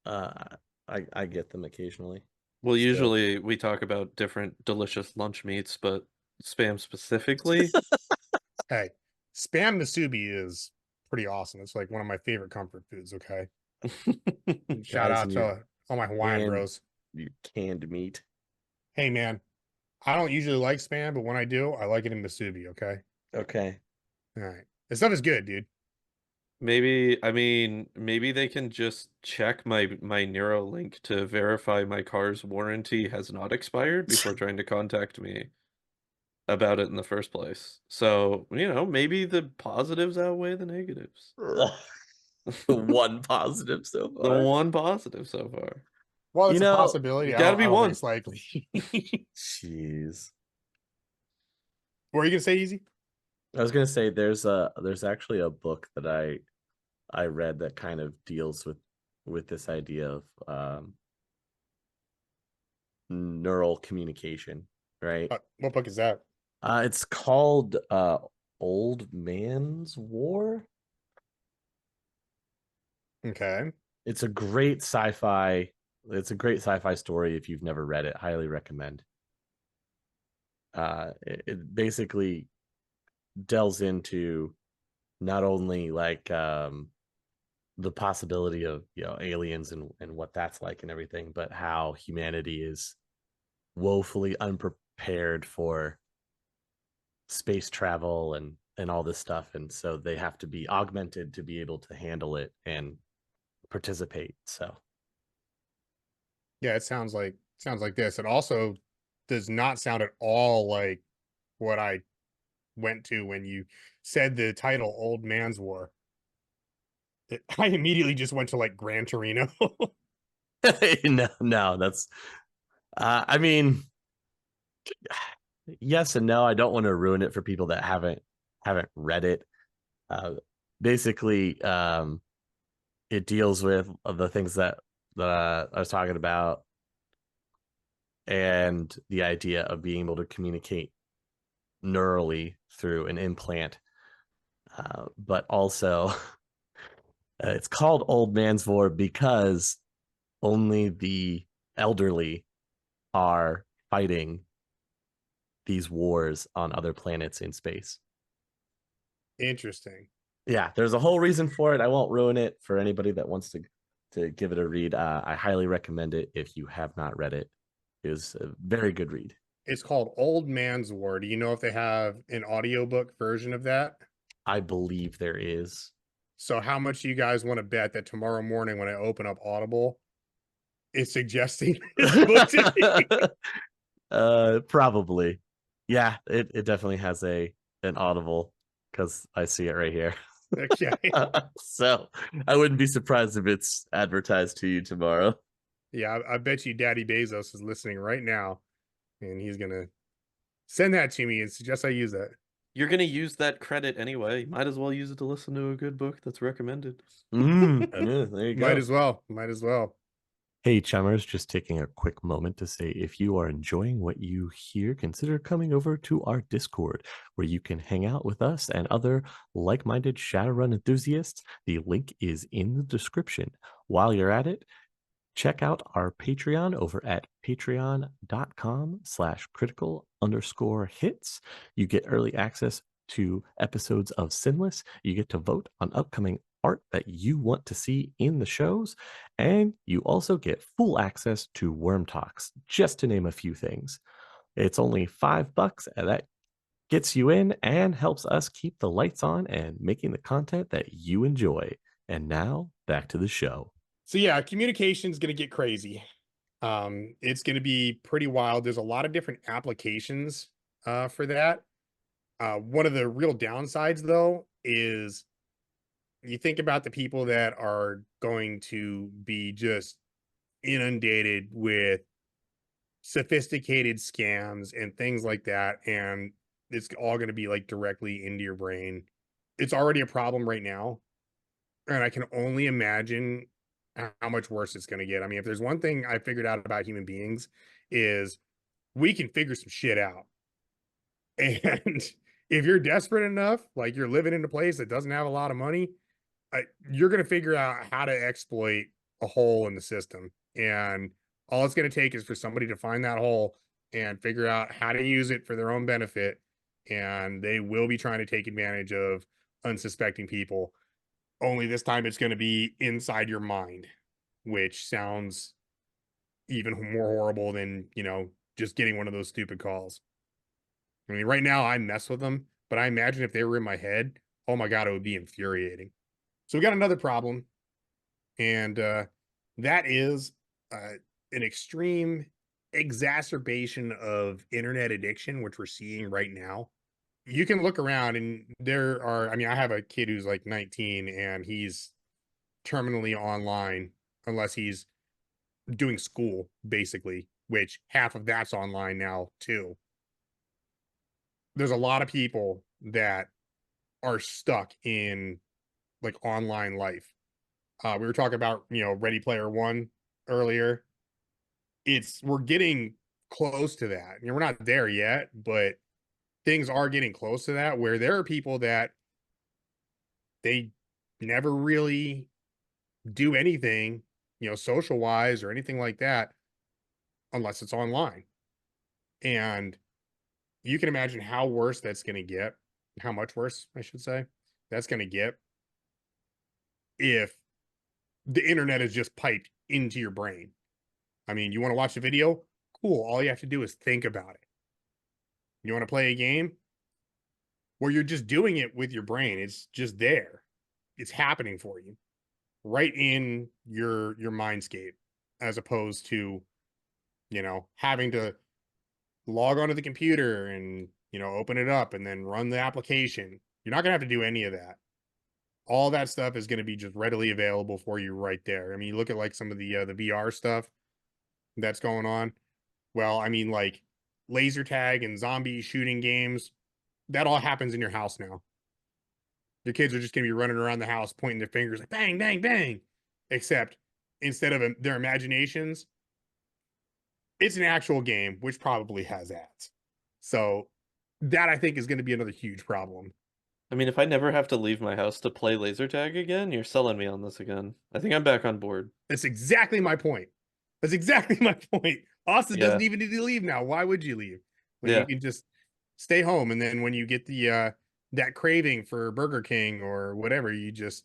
I get them occasionally. Well, Still. usually we talk about different delicious lunch meats, but spam specifically. Hey, spam musubi is pretty awesome. It's like one of my favorite comfort foods. Okay. Shout Guys, out and to all my Hawaiian bros. your canned meat. Hey, man, I don't usually like spam, but when I do, I like it in musubi. Okay. Okay. All right. This stuff is good, dude. Maybe they can just check my Neuralink to verify my car's warranty has not expired before trying to contact me about it in the first place. So, maybe the positives outweigh the negatives. The one positive so The far. one positive so far. Well, it's a possibility. Gotta be I don't think one. it's likely. Jeez. What are you gonna say, Easy? I was gonna say there's actually a book that I read that kind of deals with this idea of neural communication, right? What book is that? It's called Old Man's War. Okay. It's a great sci-fi. It's a great sci-fi story. If you've never read it, highly recommend. It basically delves into not only like the possibility of aliens and what that's like and everything, but how humanity is woefully unprepared for space travel and all this stuff, and so they have to be augmented to be able to handle it and participate. So Yeah, it sounds like this. It also does not sound at all like what I went to when you said the title Old Man's War. I immediately just went to like Gran Torino. no, that's I mean, yes and no. I don't want to ruin it for people that haven't read it. Basically, it deals with the things that I was talking about, and the idea of being able to communicate neurally through an implant, but also it's called Old Man's War because only the elderly are fighting these wars on other planets in space. Interesting. Yeah, there's a whole reason for it. I won't ruin it for anybody that wants to give it a read. I highly recommend it if you have not read it. It was a very good read. It's called Old Man's War. Do you know if they have an audiobook version of that? I believe there is. So how much do you guys want to bet that tomorrow morning when I open up Audible, it's suggesting this book to me? Probably. Yeah, it definitely has an Audible because I see it right here. Okay. So I wouldn't be surprised if it's advertised to you tomorrow. Yeah, I bet you Daddy Bezos is listening right now, and he's gonna send that to me and suggest I use that. You're gonna use that credit anyway. Might as well use it to listen to a good book that's recommended. Yeah, there you go. Might as well. Might as well. Hey, chummers, just taking a quick moment to say if you are enjoying what you hear, consider coming over to our Discord where you can hang out with us and other like minded Shadowrun enthusiasts. The link is in the description. While you're at it, check out our Patreon over at patreon.com/critical_hits. You get early access to episodes of SINless. You get to vote on upcoming art that you want to see in the shows. And you also get full access to Worm Talks, just to name a few things. It's only $5, and that gets you in and helps us keep the lights on and making the content that you enjoy. And now back to the show. So yeah, communication is going to get crazy. It's going to be pretty wild. There's a lot of different applications for that. One of the real downsides, though, is you think about the people that are going to be just inundated with sophisticated scams and things like that, and it's all going to be like directly into your brain. It's already a problem right now, and I can only imagine how much worse it's going to get. I mean, if there's one thing I figured out about human beings is we can figure some shit out. And if you're desperate enough, like you're living in a place that doesn't have a lot of money, you're going to figure out how to exploit a hole in the system. And all it's going to take is for somebody to find that hole and figure out how to use it for their own benefit. And they will be trying to take advantage of unsuspecting people. Only this time it's going to be inside your mind, which sounds even more horrible than, just getting one of those stupid calls. I mean, right now I mess with them, but I imagine if they were in my head, oh my God, it would be infuriating. So we got another problem, and that is an extreme exacerbation of internet addiction, which we're seeing right now. You can look around, and there are, I mean, I have a kid who's like 19, and he's terminally online unless he's doing school, basically, which half of that's online now, too. There's a lot of people that are stuck in like online life. We were talking about, Ready Player One earlier. We're getting close to that. We're not there yet, but things are getting close to that where there are people that they never really do anything, social wise or anything like that, unless it's online. And you can imagine how worse that's going to get, how much worse, I should say, that's going to get if the internet is just piped into your brain. I mean, you want to watch a video? Cool. All you have to do is think about it. You want to play a game? Well, you're just doing it with your brain. It's just there. It's happening for you right in your mindscape, as opposed to, having to log onto the computer and, open it up and then run the application. You're not going to have to do any of that. All that stuff is going to be just readily available for you right there. I mean, you look at like some of the VR stuff that's going on. Well, I mean, like laser tag and zombie shooting games, that all happens in your house now. Your kids are just going to be running around the house pointing their fingers like bang, bang, bang. Except instead of their imaginations, it's an actual game, which probably has ads. So that I think is going to be another huge problem. I mean, if I never have to leave my house to play laser tag again, you're selling me on this again. I think I'm back on board. That's exactly my point. That's exactly my point. Austin doesn't even need to leave now. Why would you leave when you can just stay home? And then when you get the that craving for Burger King or whatever, you just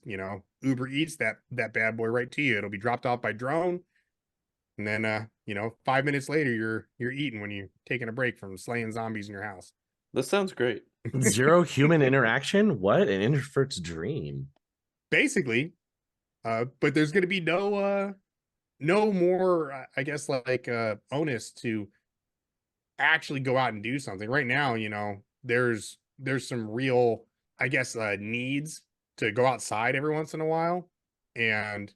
Uber Eats that bad boy right to you. It'll be dropped off by drone, and then 5 minutes later you're eating when you're taking a break from slaying zombies in your house. This sounds great. Zero human interaction? What an introvert's dream. Basically, but there's going to be no more, I guess, like onus to actually go out and do something. Right now, there's some real, I guess, needs to go outside every once in a while, and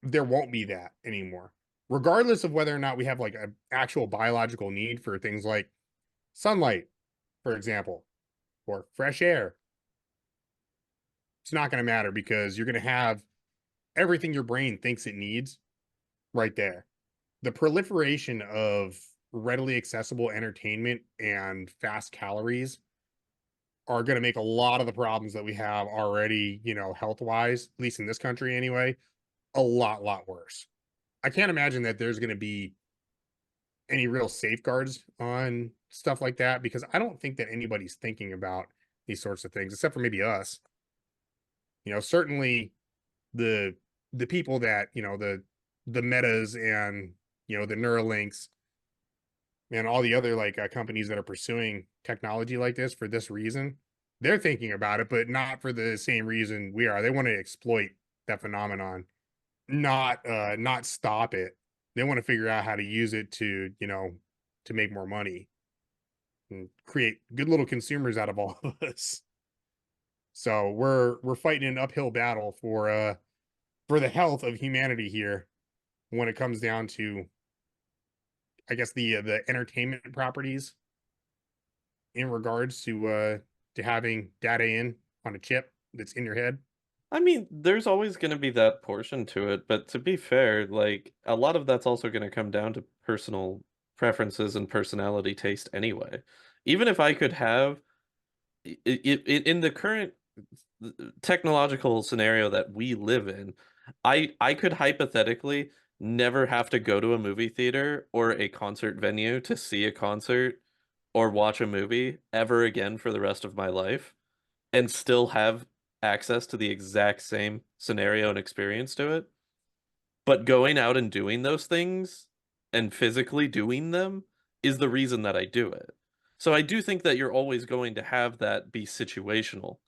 there won't be that anymore. Regardless of whether or not we have like an actual biological need for things like sunlight, for example, or fresh air, it's not going to matter because you're going to have everything your brain thinks it needs right there. The proliferation of readily accessible entertainment and fast calories are going to make a lot of the problems that we have already, health wise, at least in this country anyway, a lot worse. I can't imagine that there's going to be any real safeguards on stuff like that because I don't think that anybody's thinking about these sorts of things except for maybe us. Certainly the people that, the Metas and, the Neuralinks and all the other like companies that are pursuing technology like this for this reason, they're thinking about it, but not for the same reason we are. They want to exploit that phenomenon, not stop it. They want to figure out how to use it to, to make more money and create good little consumers out of all of us. So we're fighting an uphill battle for the health of humanity here when it comes down to, I guess, the entertainment properties in regards to having data in on a chip that's in your head. I mean, there's always going to be that portion to it, but to be fair, like a lot of that's also going to come down to personal preferences and personality taste anyway. Even if I could have in the current technological scenario that we live in, I could hypothetically never have to go to a movie theater or a concert venue to see a concert or watch a movie ever again for the rest of my life and still have access to the exact same scenario and experience to it. But going out and doing those things and physically doing them is the reason that I do it. So I do think that you're always going to have that be situational.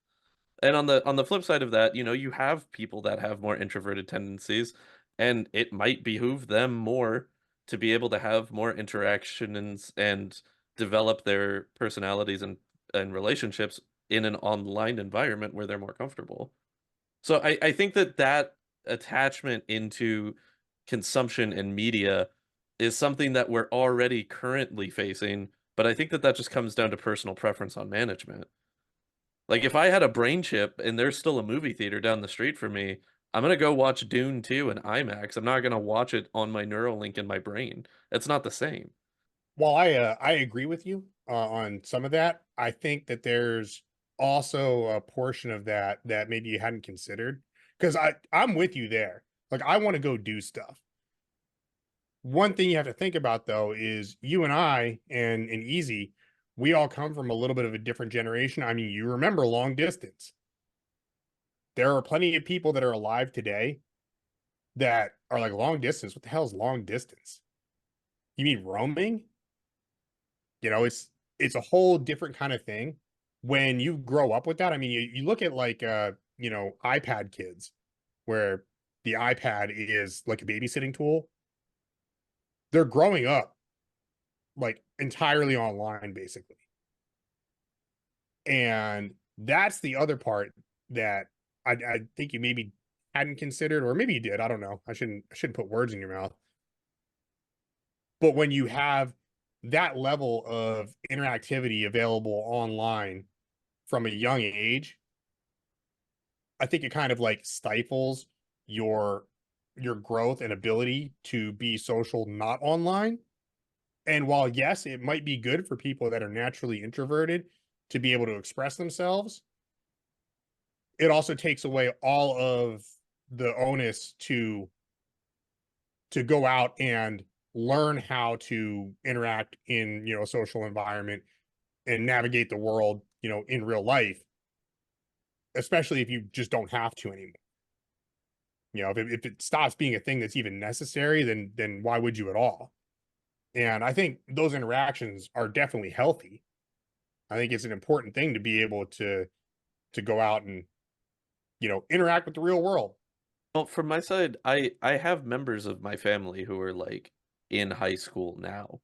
And on the flip side of that, you have people that have more introverted tendencies, and it might behoove them more to be able to have more interactions and develop their personalities and relationships in an online environment where they're more comfortable. So I think that that attachment into consumption and media is something that we're already currently facing, but I think that that just comes down to personal preference on management. Like if I had a brain chip and there's still a movie theater down the street from me, I'm gonna go watch Dune 2 in IMAX. I'm not gonna watch it on my Neuralink in my brain. It's not the same. While I agree with you on some of that, I think that there's also a portion of that that maybe you hadn't considered because I'm with you there. Like I want to go do stuff. One thing you have to think about though is you and I and Easy, we all come from a little bit of a different generation. I mean, you remember long distance. There are plenty of people that are alive today that are like long distance. What the hell is long distance? You mean roaming? It's a whole different kind of thing when you grow up with that. I mean, you look at like iPad kids where the iPad is like a babysitting tool. They're growing up like entirely online basically. And that's the other part that I think you maybe hadn't considered, or maybe you did. I don't know. I shouldn't put words in your mouth. But when you have that level of interactivity available online from a young age, I think it kind of like stifles your your growth and ability to be social not online. And while yes, it might be good for people that are naturally introverted to be able to express themselves, it also takes away all of the onus to go out and learn how to interact in, a social environment and navigate the world, in real life, especially if you just don't have to anymore. If it stops being a thing that's even necessary, then why would you at all? And I think those interactions are definitely healthy. I think it's an important thing to be able to go out and, interact with the real world. Well, from my side, I have members of my family who are like in high school now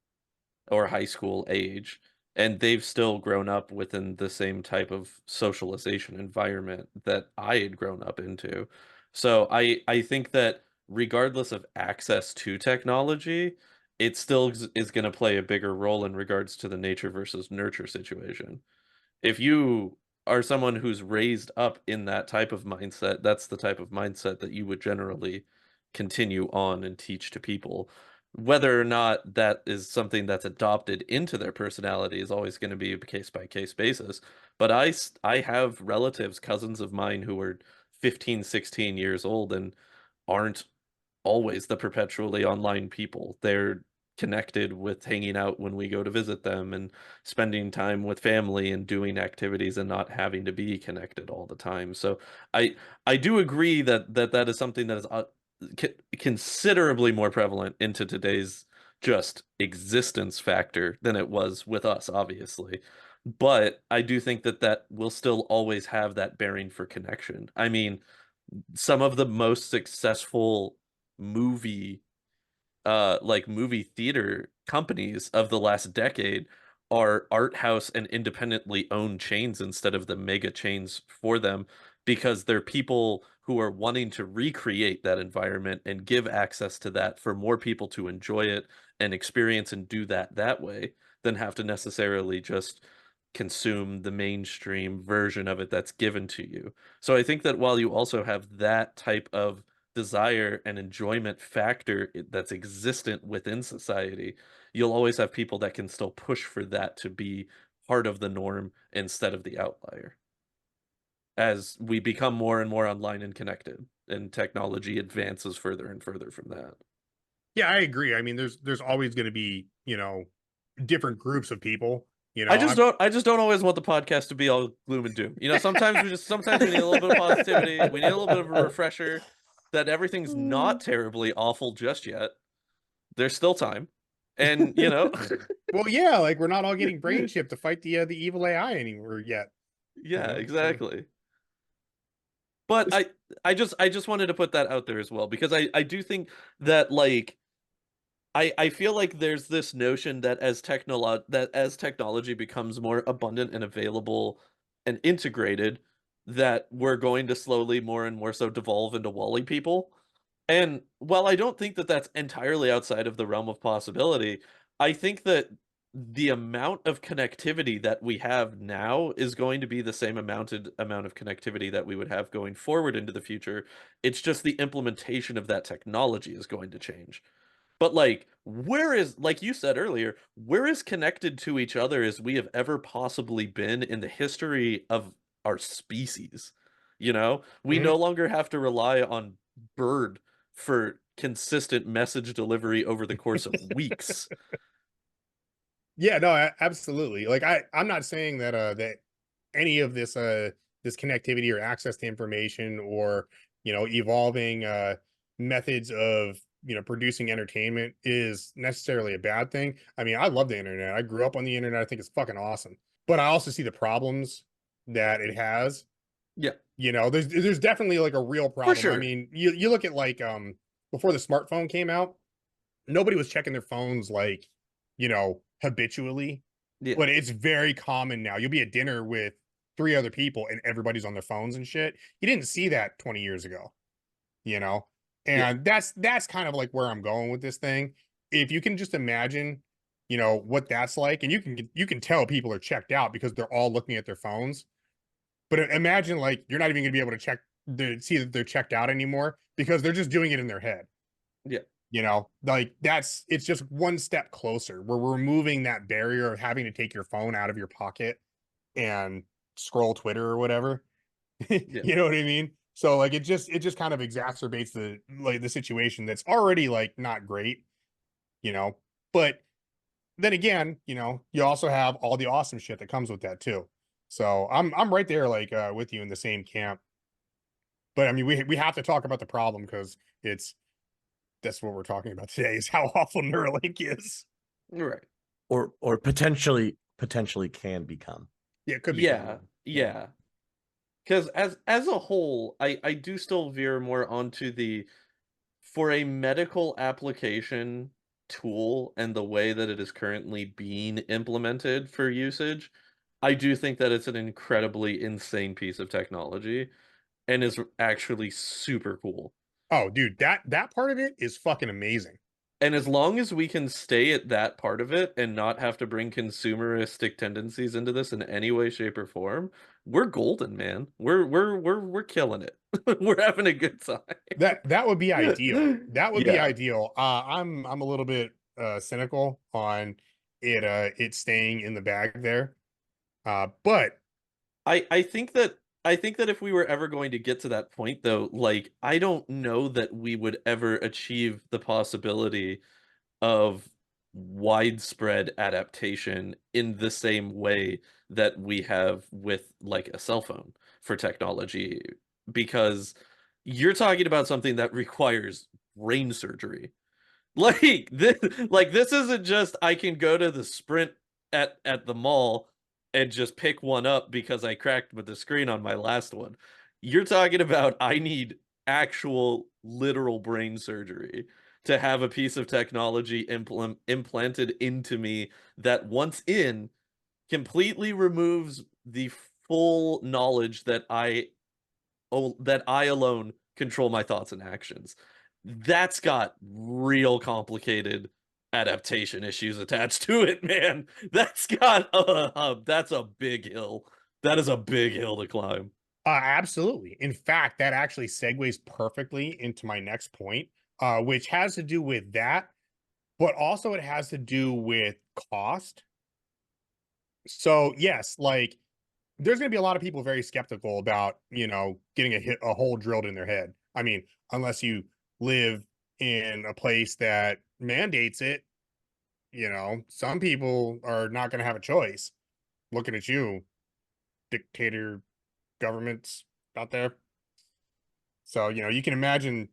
or high school age, and they've still grown up within the same type of socialization environment that I had grown up into. So I think that regardless of access to technology, it still is going to play a bigger role in regards to the nature versus nurture situation. If you are someone who's raised up in that type of mindset, that's the type of mindset that you would generally continue on and teach to people. Whether or not that is something that's adopted into their personality is always going to be a case by case basis. But I have relatives, cousins of mine who are 15, 16 years old and aren't always the perpetually online people. They're connected with hanging out when we go to visit them and spending time with family and doing activities and not having to be connected all the time. So I do agree that is something that is considerably more prevalent into today's just existence factor than it was with us, obviously. But I do think that will still always have that bearing for connection. I mean, some of the most successful movie like movie theater companies of the last decade are art house and independently owned chains instead of the mega chains for them, because they're people who are wanting to recreate that environment and give access to that for more people to enjoy it and experience and do that way than have to necessarily just consume the mainstream version of it that's given to you. So I think that while you also have that type of desire and enjoyment factor that's existent within society, you'll always have people that can still push for that to be part of the norm instead of the outlier. As we become more and more online and connected, and technology advances further and further from that. Yeah, I agree. I mean, there's always going to be, different groups of people. I just don't always want the podcast to be all gloom and doom. Sometimes we need a little bit of positivity. We need a little bit of a refresher that everything's not terribly awful just yet. There's still time. And Well, yeah, like we're not all getting brain chip to fight the evil AI anymore yet. Yeah, exactly. But I just wanted to put that out there as well, because I do think that, like, I feel like there's this notion that as technology becomes more abundant and available and integrated, that we're going to slowly more and more so devolve into Wall-E people. And while I don't think that that's entirely outside of the realm of possibility, I think that the amount of connectivity that we have now is going to be the same amount of connectivity that we would have going forward into the future. It's just the implementation of that technology is going to change. But like, like you said earlier, we're as connected to each other as we have ever possibly been in the history of our species. We Mhm. no longer have to rely on Bird for consistent message delivery over the course of weeks. Yeah, no, absolutely. Like I'm not saying that any of this connectivity or access to information or evolving methods of producing entertainment is necessarily a bad thing. I mean, I love the internet. I grew up on the internet. I think it's fucking awesome. But I also see the problems that it has. Yeah, There's definitely like a real for problem. I sure. mean, you look at like before the smartphone came out, nobody was checking their phones like, habitually, Yeah, but it's very common now. You'll be at dinner with three other people and everybody's on their phones and shit. You didn't see that 20 years ago, you know? yeah, And that's kind of like where I'm going with this thing. If you can just imagine, what that's like, and you can tell people are checked out because they're all looking at their phones. But imagine like you're not even gonna be able to see that they're checked out anymore because they're just doing it in their head. yeah, Like it's just one step closer where we're removing that barrier of having to take your phone out of your pocket and scroll Twitter or whatever. yeah, You know what I mean? So like it just kind of exacerbates the situation that's already like not great, you know. But then again, you also have all the awesome shit that comes with that too. So I'm right there like with you in the same camp. But I mean we have to talk about the problem because that's what we're talking about today is how awful Neuralink is. right. or potentially can become. Yeah, it could Yeah, become. Yeah. yeah. Because as a whole, I do still veer more onto the, for a medical application tool and the way that it is currently being implemented for usage, I do think that it's an incredibly insane piece of technology and is actually super cool. Oh, dude, that part of it is fucking amazing. And as long as we can stay at that part of it and not have to bring consumeristic tendencies into this in any way, shape, or form, we're golden, man. We're killing it. We're having a good time. That would be ideal. That would be Yeah. ideal. I'm a little bit cynical on it staying in the bag there. But I think that if we were ever going to get to that point though, like I don't know that we would ever achieve the possibility of widespread adaptation in the same way that we have with like a cell phone for technology, because you're talking about something that requires brain surgery. Like this isn't just I can go to the Sprint at the mall and just pick one up because I cracked with the screen on my last one. You're talking about I need actual literal brain surgery to have a piece of technology implanted into me that once in completely removes the full knowledge that I alone control my thoughts and actions. That's got real complicated adaptation issues attached to it, man. That's a big hill. That is a big hill to climb. absolutely. In fact, that actually segues perfectly into my next point, which has to do with that, but also it has to do with cost. So yes, like there's going to be a lot of people very skeptical about, getting a hole drilled in their head. I mean, unless you live in a place that mandates it, some people are not going to have a choice. Looking at you, dictator governments out there. So, you can imagine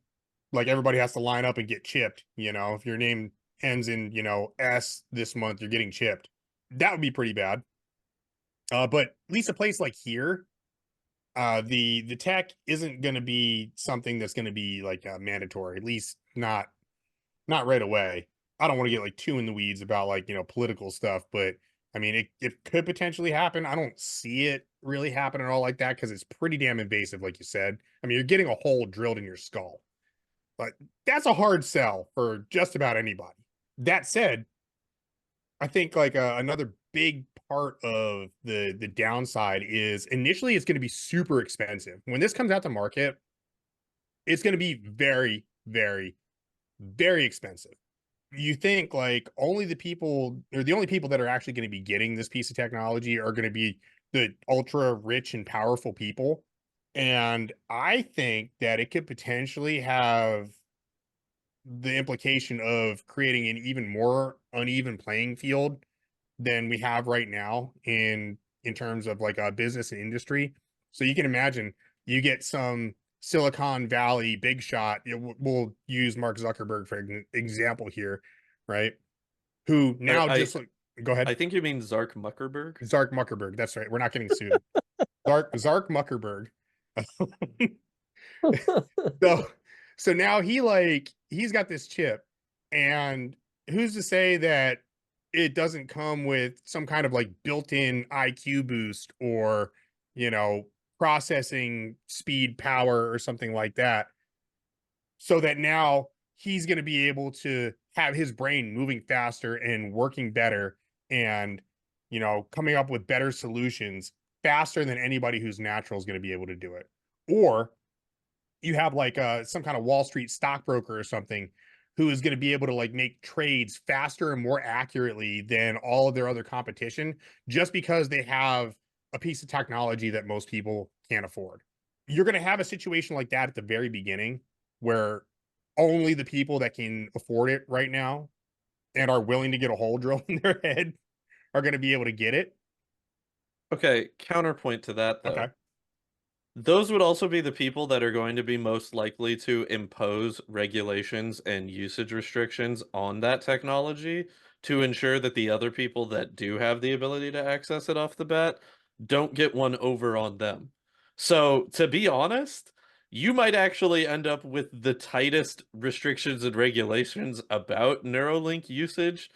like everybody has to line up and get chipped. If your name ends in, S this month, you're getting chipped. That would be pretty bad. But at least a place like here, the tech isn't going to be something that's going to be like mandatory, at least not right away. I don't want to get like too in the weeds about like political stuff, but I mean it could potentially happen. I don't see it really happen at all like that because it's pretty damn invasive, like you said. I mean, you're getting a hole drilled in your skull, but that's a hard sell for just about anybody. That said, I think like another big part of the downside is initially it's going to be super expensive. When this comes out to market, it's going to be very, very, very expensive. You think like only the people or the only people that are actually going to be getting this piece of technology are going to be the ultra rich and powerful people. And I think that it could potentially have the implication of creating an even more uneven playing field than we have right now in terms of like a business and industry. So you can imagine you get some Silicon Valley big shot. We'll use Mark Zuckerberg for example here, right? Who now just like go ahead. I think you mean Zark Muckerberg. Zark Muckerberg. That's right. We're not getting sued. Zark Muckerberg. so so now he's got this chip, and who's to say that it doesn't come with some kind of like built-in IQ boost or processing speed power or something like that, so that now he's going to be able to have his brain moving faster and working better and coming up with better solutions faster than anybody who's natural is going to be able to do it. Or you have like some kind of Wall Street stockbroker or something who is going to be able to like make trades faster and more accurately than all of their other competition just because they have a piece of technology that most people can't afford. You're going to have a situation like that at the very beginning where only the people that can afford it right now and are willing to get a hole drilled in their head are going to be able to get it. Okay, counterpoint to that though. Okay. Those would also be the people that are going to be most likely to impose regulations and usage restrictions on that technology to ensure that the other people that do have the ability to access it off the bat don't get one over on them. So, to be honest, you might actually end up with the tightest restrictions and regulations about Neuralink usage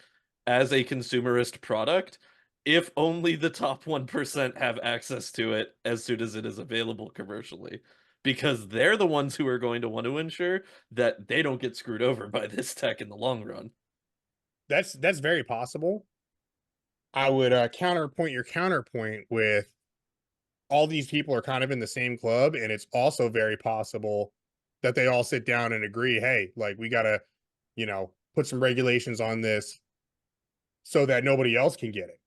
as a consumerist product if only the top 1% have access to it as soon as it is available commercially. because they're the ones who are going to want to ensure that they don't get screwed over by this tech in the long run. That's very possible. I would counterpoint your counterpoint with all these people are kind of in the same club, and it's also very possible that they all sit down and agree, hey, like we gotta, put some regulations on this so that nobody else can get it,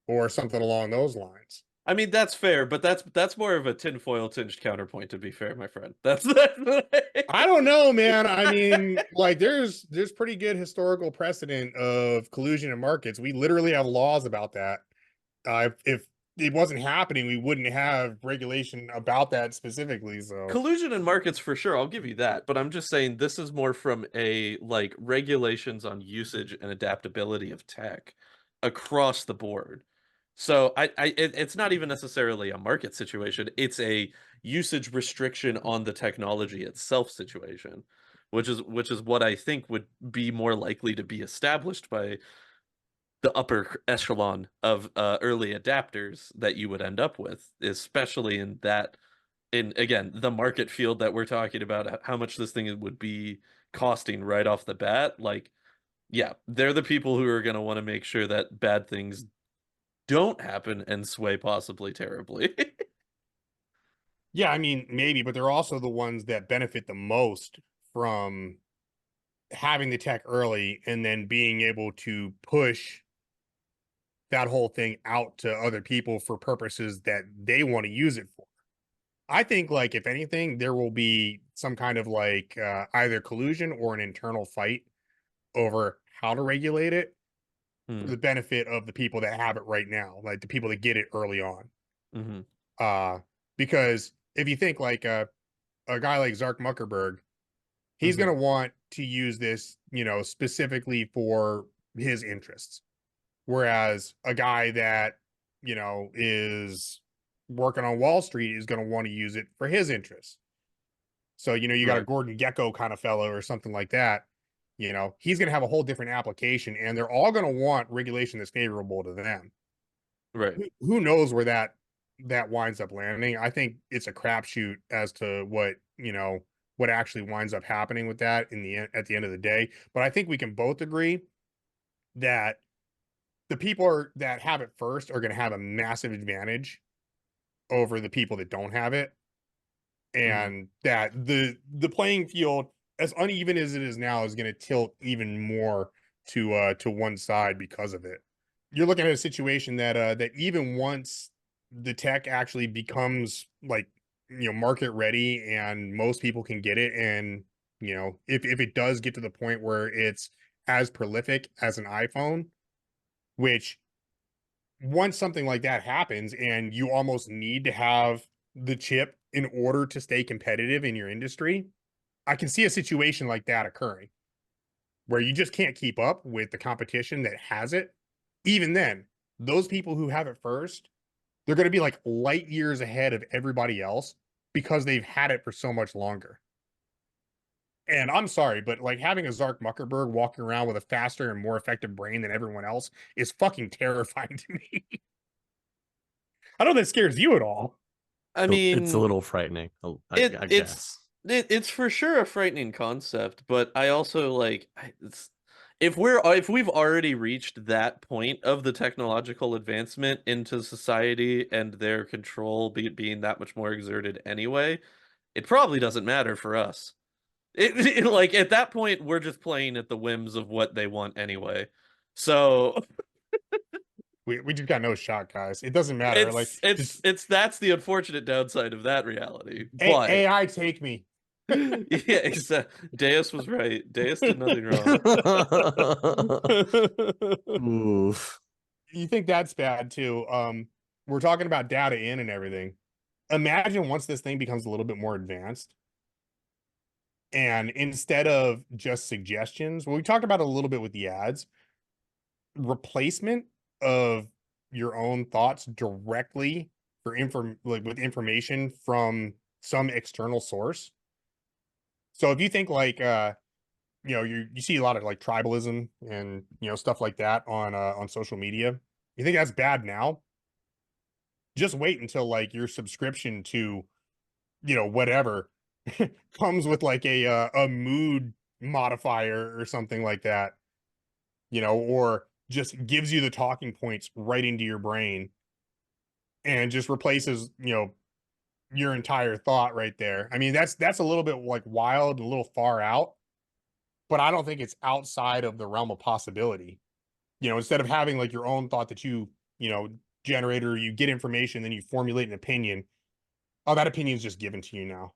or something along those lines. I mean, that's fair, but that's more of a tinfoil tinged counterpoint, to be fair, my friend. That's I don't know, man. I mean, like there's pretty good historical precedent of collusion in markets. We literally have laws about that. If it wasn't happening, we wouldn't have regulation about that specifically. So collusion in markets for sure, I'll give you that, but I'm just saying this is more from a like regulations on usage and adaptability of tech across the board. So it's not even necessarily a market situation. It's a usage restriction on the technology itself situation, which is what I think would be more likely to be established by the upper echelon of early adapters that you would end up with, especially in that, in again, the market field that we're talking about, how much this thing would be costing right off the bat. Like, yeah, they're the people who are going to want to make sure that bad things don't happen and sway possibly terribly. yeah, I mean, maybe, but they're also the ones that benefit the most from having the tech early and then being able to push that whole thing out to other people for purposes that they want to use it for. I think, like, if anything, there will be some kind of like either collusion or an internal fight over how to regulate it for the benefit of the people that have it right now, like the people that get it early on. Mm-hmm. Because if you think like a guy like Zark Muckerberg, he's Mm-hmm. going to want to use this, specifically for his interests. Whereas a guy that, is working on Wall Street is going to want to use it for his interests. So, you got a Right. Gordon Gekko kind of fellow or something like that. He's going to have a whole different application, and they're all going to want regulation that's favorable to them. Right. Who knows where that winds up landing? I think it's a crapshoot as to what actually winds up happening with that at the end of the day. But I think we can both agree that the people that have it first are going to have a massive advantage over the people that don't have it, Mm-hmm. and that the playing field, as uneven as it is now, is going to tilt even more to one side because of it. You're looking at a situation that even once the tech actually becomes like market ready and most people can get it, and if it does get to the point where it's as prolific as an iPhone, which once something like that happens and you almost need to have the chip in order to stay competitive in your industry, I can see a situation like that occurring where you just can't keep up with the competition that has it. Even then, those people who have it first, they're going to be like light years ahead of everybody else because they've had it for so much longer. And I'm sorry, but like having a Zark Muckerberg walking around with a faster and more effective brain than everyone else is fucking terrifying to me. I don't know if that scares you at all. I It's a mean, little frightening, I it it's guess. it's for sure a frightening concept, but I also like if we've already reached that point of the technological advancement into society and their control being that much more exerted anyway, it probably doesn't matter for us. Like at that point, we're just playing at the whims of what they want anyway. So We just got no shot, guys. It doesn't matter. Like just that's the unfortunate downside of that reality. But AI take me. yeah, exactly. Deus was right. Deus did nothing wrong. Oof. You think that's bad too. We're talking about data in and everything. Imagine once this thing becomes a little bit more advanced, and instead of just suggestions, well, we talked about it a little bit with the ads, replacement of your own thoughts directly for with information from some external source. So if you think like you see a lot of like tribalism and stuff like that on social media, you think that's bad now? Just wait until like your subscription to whatever comes with like a mood modifier or something like that, or just gives you the talking points right into your brain and just replaces, your entire thought right there. I mean, that's a little bit like wild, a little far out, but I don't think it's outside of the realm of possibility. Instead of having like your own thought that you know, generate, or you get information, then you formulate an opinion. Oh, that opinion is just given to you now.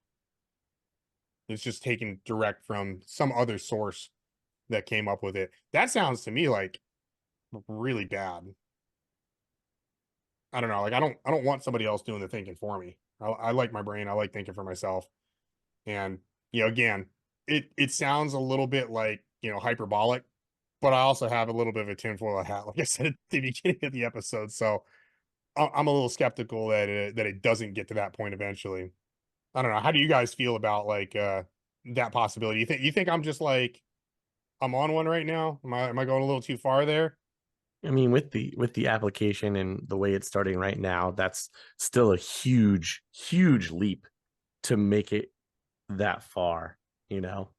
It's just taken direct from some other source that came up with it. That sounds to me like really bad. I don't know. Like I don't want somebody else doing the thinking for me. I like my brain. I like thinking for myself. And again, it sounds a little bit like hyperbolic, but I also have a little bit of a tinfoil hat, like I said at the beginning of the episode. So I'm a little skeptical that it doesn't get to that point eventually. I don't know. How do you guys feel about like that possibility? You think I'm just like I'm on one right now? Am I going a little too far there? I mean, with the application and the way it's starting right now, that's still a huge, huge leap to make it that far, you know?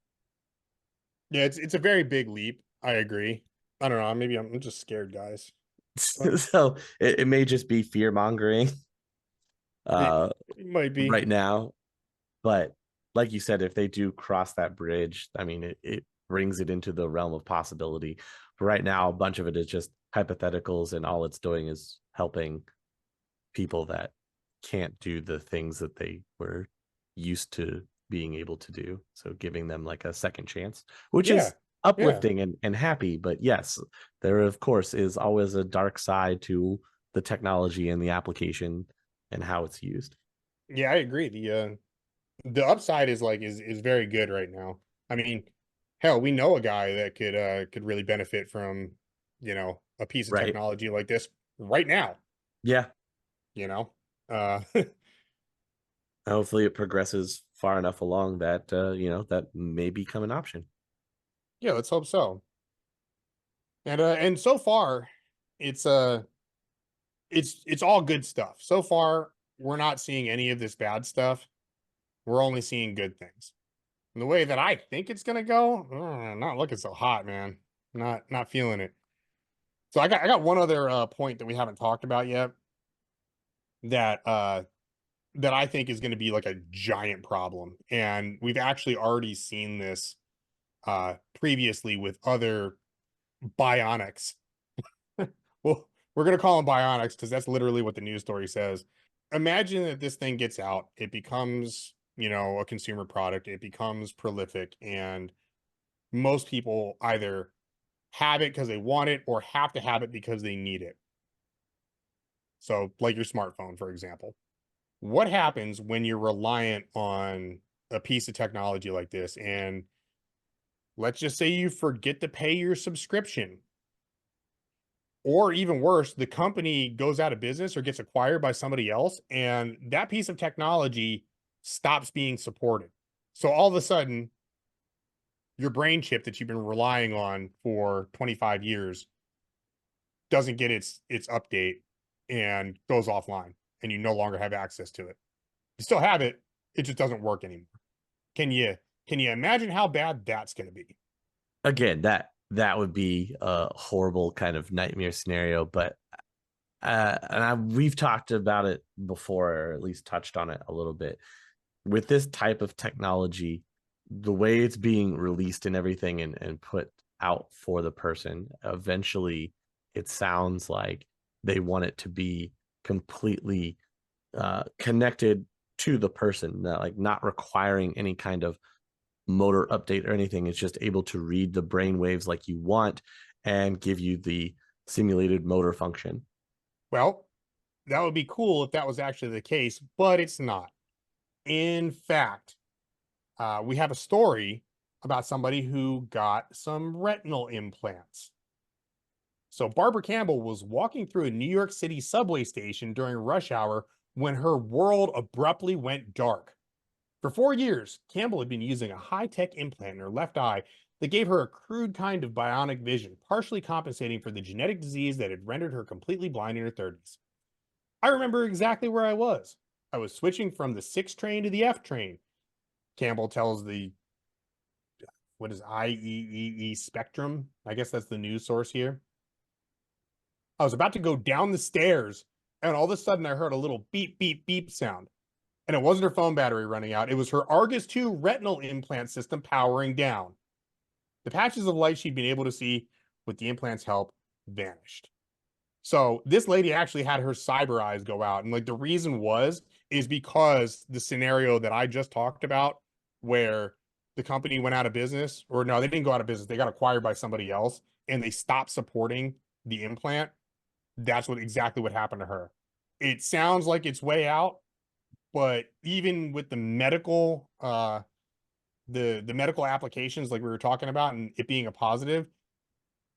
Yeah, it's a very big leap. I agree. I don't know. Maybe I'm just scared, guys. But So it may just be fear mongering it, uh it might be. right now. But like you said, if they do cross that bridge, I mean, it brings it into the realm of possibility. But right now, a bunch of it is just hypotheticals, and all it's doing is helping people that can't do the things that they were used to being able to do. So giving them like a second chance, which Yeah. is Yeah. uplifting and happy. But yes, there, of course, is always a dark side to the technology and the application and how it's used. Yeah, I agree. The upside is like is very good right now. I mean, hell, we know a guy that could really benefit from, a piece of Right. technology like this right now, Yeah. you know. Uh Hopefully it progresses far enough along that that may become an option. yeah, let's hope so. And so far it's it's all good stuff. So far, we're not seeing any of this bad stuff. We're only seeing good things. And the way that I think it's gonna go, not looking so hot, man. Not feeling it. So I got one other point that we haven't talked about yet that that I think is going to be like a giant problem, and we've actually already seen this previously with other bionics. Well, we're going to call them bionics because that's literally what the news story says. Imagine that this thing gets out, it becomes a consumer product, it becomes prolific, and most people either have it because they want it or have to have it because they need it. So, like your smartphone, for example. What happens when you're reliant on a piece of technology like this? And let's just say you forget to pay your subscription. Or even worse, the company goes out of business or gets acquired by somebody else, and that piece of technology stops being supported. So all of a sudden, your brain chip that you've been relying on for 25 years doesn't get its update and goes offline, and you no longer have access to it. You still have it, it just doesn't work anymore. Can you imagine how bad that's going to be? Again, that would be a horrible kind of nightmare scenario, but we've talked about it before, or at least touched on it a little bit. With this type of technology, the way it's being released and everything and put out for the person, eventually it sounds like they want it to be completely connected to the person, not requiring any kind of motor update or anything. It's just able to read the brain waves like you want and give you the simulated motor function. Well, that would be cool if that was actually the case, but it's not. In fact, we have a story about somebody who got some retinal implants. So Barbara Campbell was walking through a New York City subway station during rush hour when her world abruptly went dark. For 4 years, Campbell had been using a high-tech implant in her left eye that gave her a crude kind of bionic vision, partially compensating for the genetic disease that had rendered her completely blind in her 30s. I remember exactly where I was. I was switching from the 6 train to the F train. Campbell tells the, what is IEEE Spectrum? I guess that's the news source here. I was about to go down the stairs, and all of a sudden I heard a little beep, beep, beep sound. And it wasn't her phone battery running out. It was her Argus 2 retinal implant system powering down. The patches of light she'd been able to see with the implant's help vanished. So this lady actually had her cyber eyes go out. And like the reason is because the scenario that I just talked about, where the company went out of business, or no, they didn't go out of business. They got acquired by somebody else and they stopped supporting the implant. That's exactly what happened to her. It sounds like it's way out, but even with the medical, the medical applications like we were talking about and it being a positive,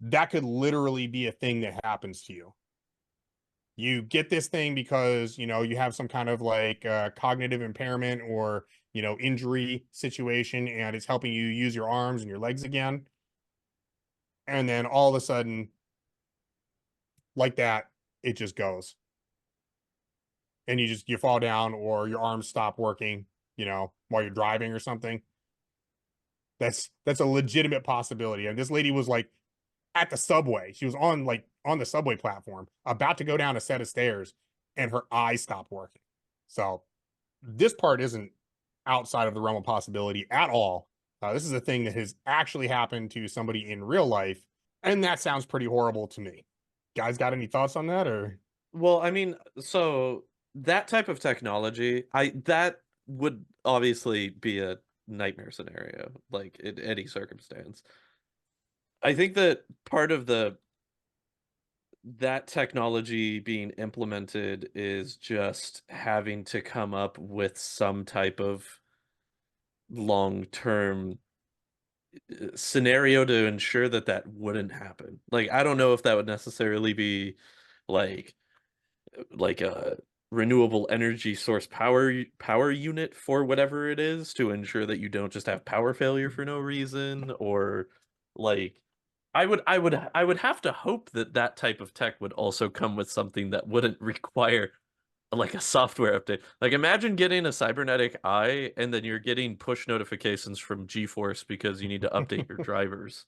that could literally be a thing that happens to you. You get this thing because, you know, you have some kind of like cognitive impairment or, you know, injury situation, and it's helping you use your arms and your legs again. And then all of a sudden, like that, it just goes. And you fall down or your arms stop working, you know, while you're driving or something. That's a legitimate possibility. And this lady was like at the subway. She was on the subway platform, about to go down a set of stairs, and her eyes stopped working. So this part isn't outside of the realm of possibility at all. This is a thing that has actually happened to somebody in real life, and that sounds pretty horrible to me. Guys, got any thoughts on that? Or Well, I mean, so that type of technology, that would obviously be a nightmare scenario, like in any circumstance. I think that part of that technology being implemented is just having to come up with some type of long-term scenario to ensure that that wouldn't happen. Like, I don't know if that would necessarily be like a renewable energy source power unit for whatever it is to ensure that you don't just have power failure for no reason, or like I would have to hope that that type of tech would also come with something that wouldn't require like a software update. Like imagine getting a cybernetic eye and then you're getting push notifications from GeForce because you need to update your drivers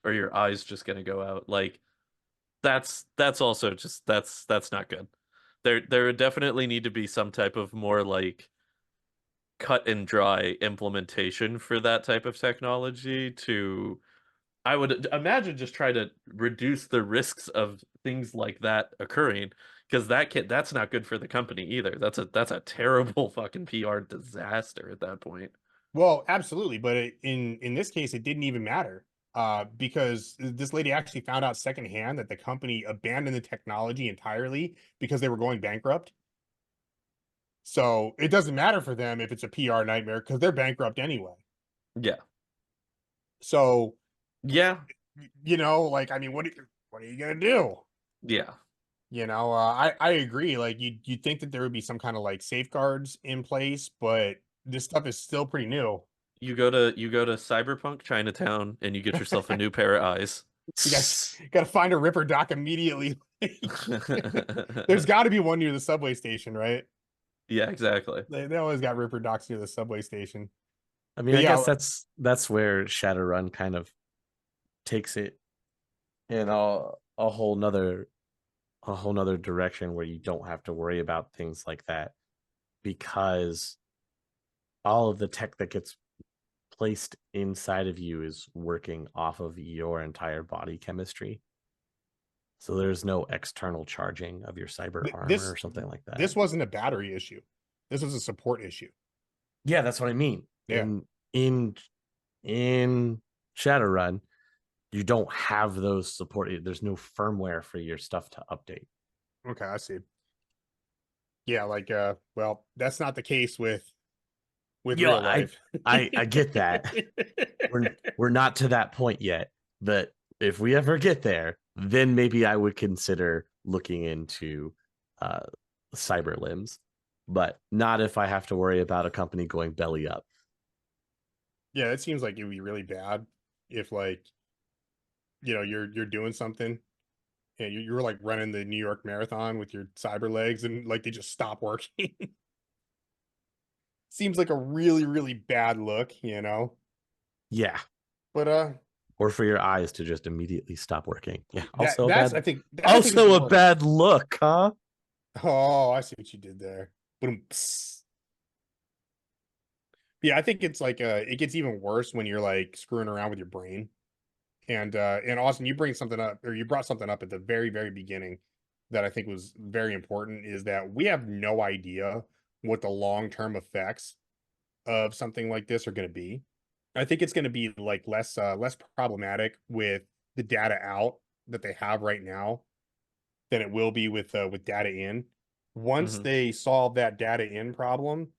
or your eye's just gonna go out. Like that's also just that's not good. There would definitely need to be some type of more like cut and dry implementation for that type of technology to I would imagine just try to reduce the risks of things like that occurring because that's not good for the company either. That's a terrible fucking PR disaster at that point. well, absolutely, but in this case, it didn't even matter. Because this lady actually found out secondhand that the company abandoned the technology entirely because they were going bankrupt. So it doesn't matter for them if it's a PR nightmare because they're bankrupt anyway. Yeah. So, Yeah. you know, like, I mean, what are you gonna do? Yeah. You know, I agree. Like, you'd think that there would be some kind of like safeguards in place, but this stuff is still pretty new. You go to Cyberpunk Chinatown and you get yourself a new pair of eyes. You got to find a Ripper dock immediately. There's got to be one near the subway station, right? Yeah, exactly. They always got Ripper docks near the subway station. I mean, But I yeah, guess that's where Shadowrun kind of takes it in a whole nother direction where you don't have to worry about things like that because all of the tech that gets placed inside of you is working off of your entire body chemistry. So there's no external charging of your cyber armor or something like that. This wasn't a battery issue. This was a support issue. Yeah, that's what I mean. Yeah. In Shadowrun, you don't have those support. There's no firmware for your stuff to update. Okay, I see. Yeah, like well, that's not the case with real life. I get that. We're not to that point yet, but if we ever get there, then maybe I would consider looking into cyber limbs, but not if I have to worry about a company going belly up. Yeah, it seems like it would be really bad if, like, you know, you're doing something and you're like running the New York Marathon with your cyber legs and like they just stop working. seems like a really, really bad look, you know. Yeah. But Or for your eyes to just immediately stop working. Yeah. that Also that's bad. I think that I think is Also the a worst. bad look, huh? Oh, I see what you did there. But yeah, I think it's like it gets even worse when you're like screwing around with your brain. And Austin, you bring something up, or you brought something up at the very, very beginning that I think was very important, is that we have no idea what the long-term effects of something like this are going to be. I think it's going to be like less problematic with the data out that they have right now than it will be with data in. Once they solve that data in problem,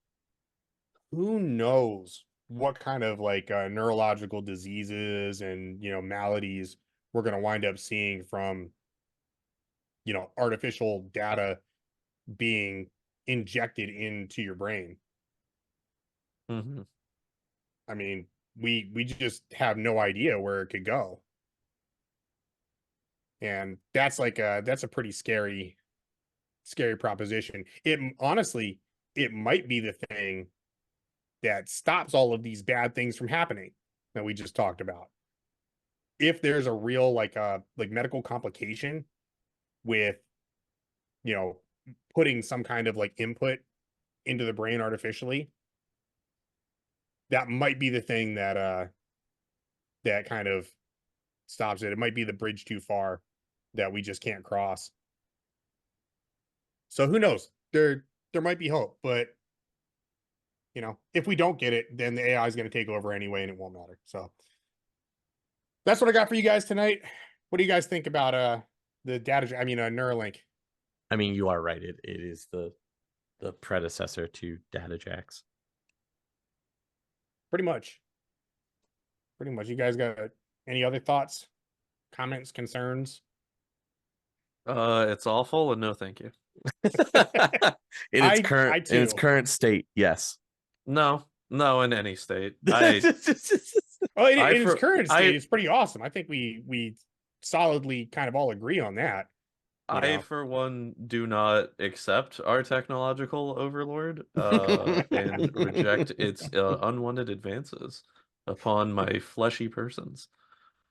who knows what kind of like neurological diseases and maladies we're going to wind up seeing from artificial data being injected into your brain. Mm-hmm. I mean, we just have no idea where it could go, and that's a pretty scary proposition. It honestly, it might be the thing that stops all of these bad things from happening that we just talked about. If there's a real like medical complication with you know putting some kind of like input into the brain artificially, that might be the thing that kind of stops it. It might be the bridge too far that we just can't cross. So who knows? There might be hope, but if we don't get it, then the AI is going to take over anyway, and it won't matter. So that's what I got for you guys tonight. What do you guys think about the data? I mean, Neuralink. I mean, you are right. It is the predecessor to data jacks. Pretty much. You guys got any other thoughts, comments, concerns? It's awful, and no thank you. In its current state, yes. No, in any state. In its current state, it's pretty awesome. I think we solidly kind of all agree on that. I, for one, do not accept our technological overlord and reject its unwanted advances upon my fleshy persons.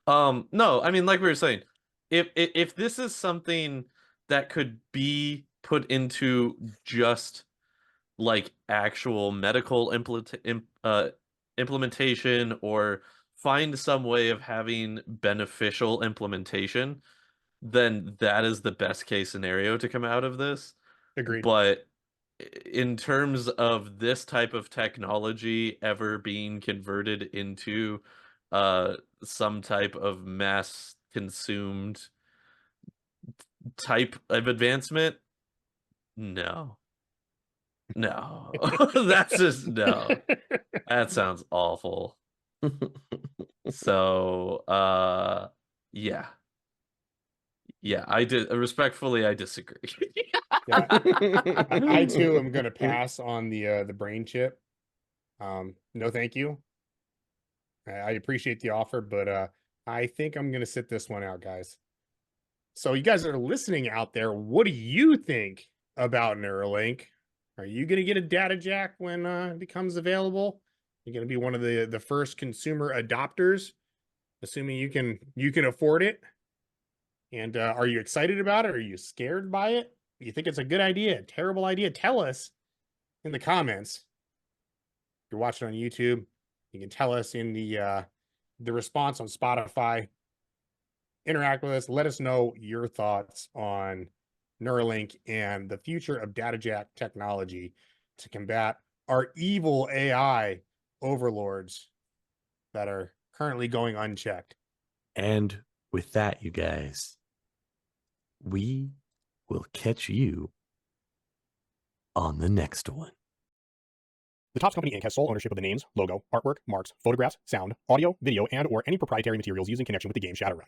No, I mean, like we were saying, if this is something that could be put into just like actual medical implementation, or find some way of having beneficial implementation, then that is the best case scenario to come out of this. Agreed. But in terms of this type of technology ever being converted into some type of mass consumed type of advancement, no. That's just no. That sounds awful. So yeah, I did respectfully, I disagree. Yeah, I too am gonna pass on the brain chip. No thank you. I appreciate the offer, but I think I'm gonna sit this one out, guys. So you guys that are listening out there, what do you think about Neuralink? Are you gonna get a data jack when it becomes available? You're gonna be one of the first consumer adopters, assuming you can afford it. And are you excited about it? Are you scared by it? You think it's a good idea, a terrible idea? Tell us in the comments. If you're watching on YouTube, you can tell us in the response on Spotify. Interact with us. Let us know your thoughts on Neuralink and the future of data jack technology to combat our evil AI overlords that are currently going unchecked. And with that, you guys, we will catch you on the next one. The Topps Company Inc. has sole ownership of the names, logo, artwork, marks, photographs, sound, audio, video, and or any proprietary materials used in connection with the game Shadowrun.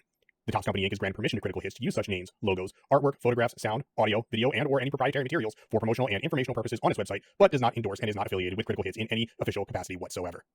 The Topps Company Inc. has granted permission to Critical Hits to use such names, logos, artwork, photographs, sound, audio, video, and or any proprietary materials for promotional and informational purposes on its website, but does not endorse and is not affiliated with Critical Hits in any official capacity whatsoever.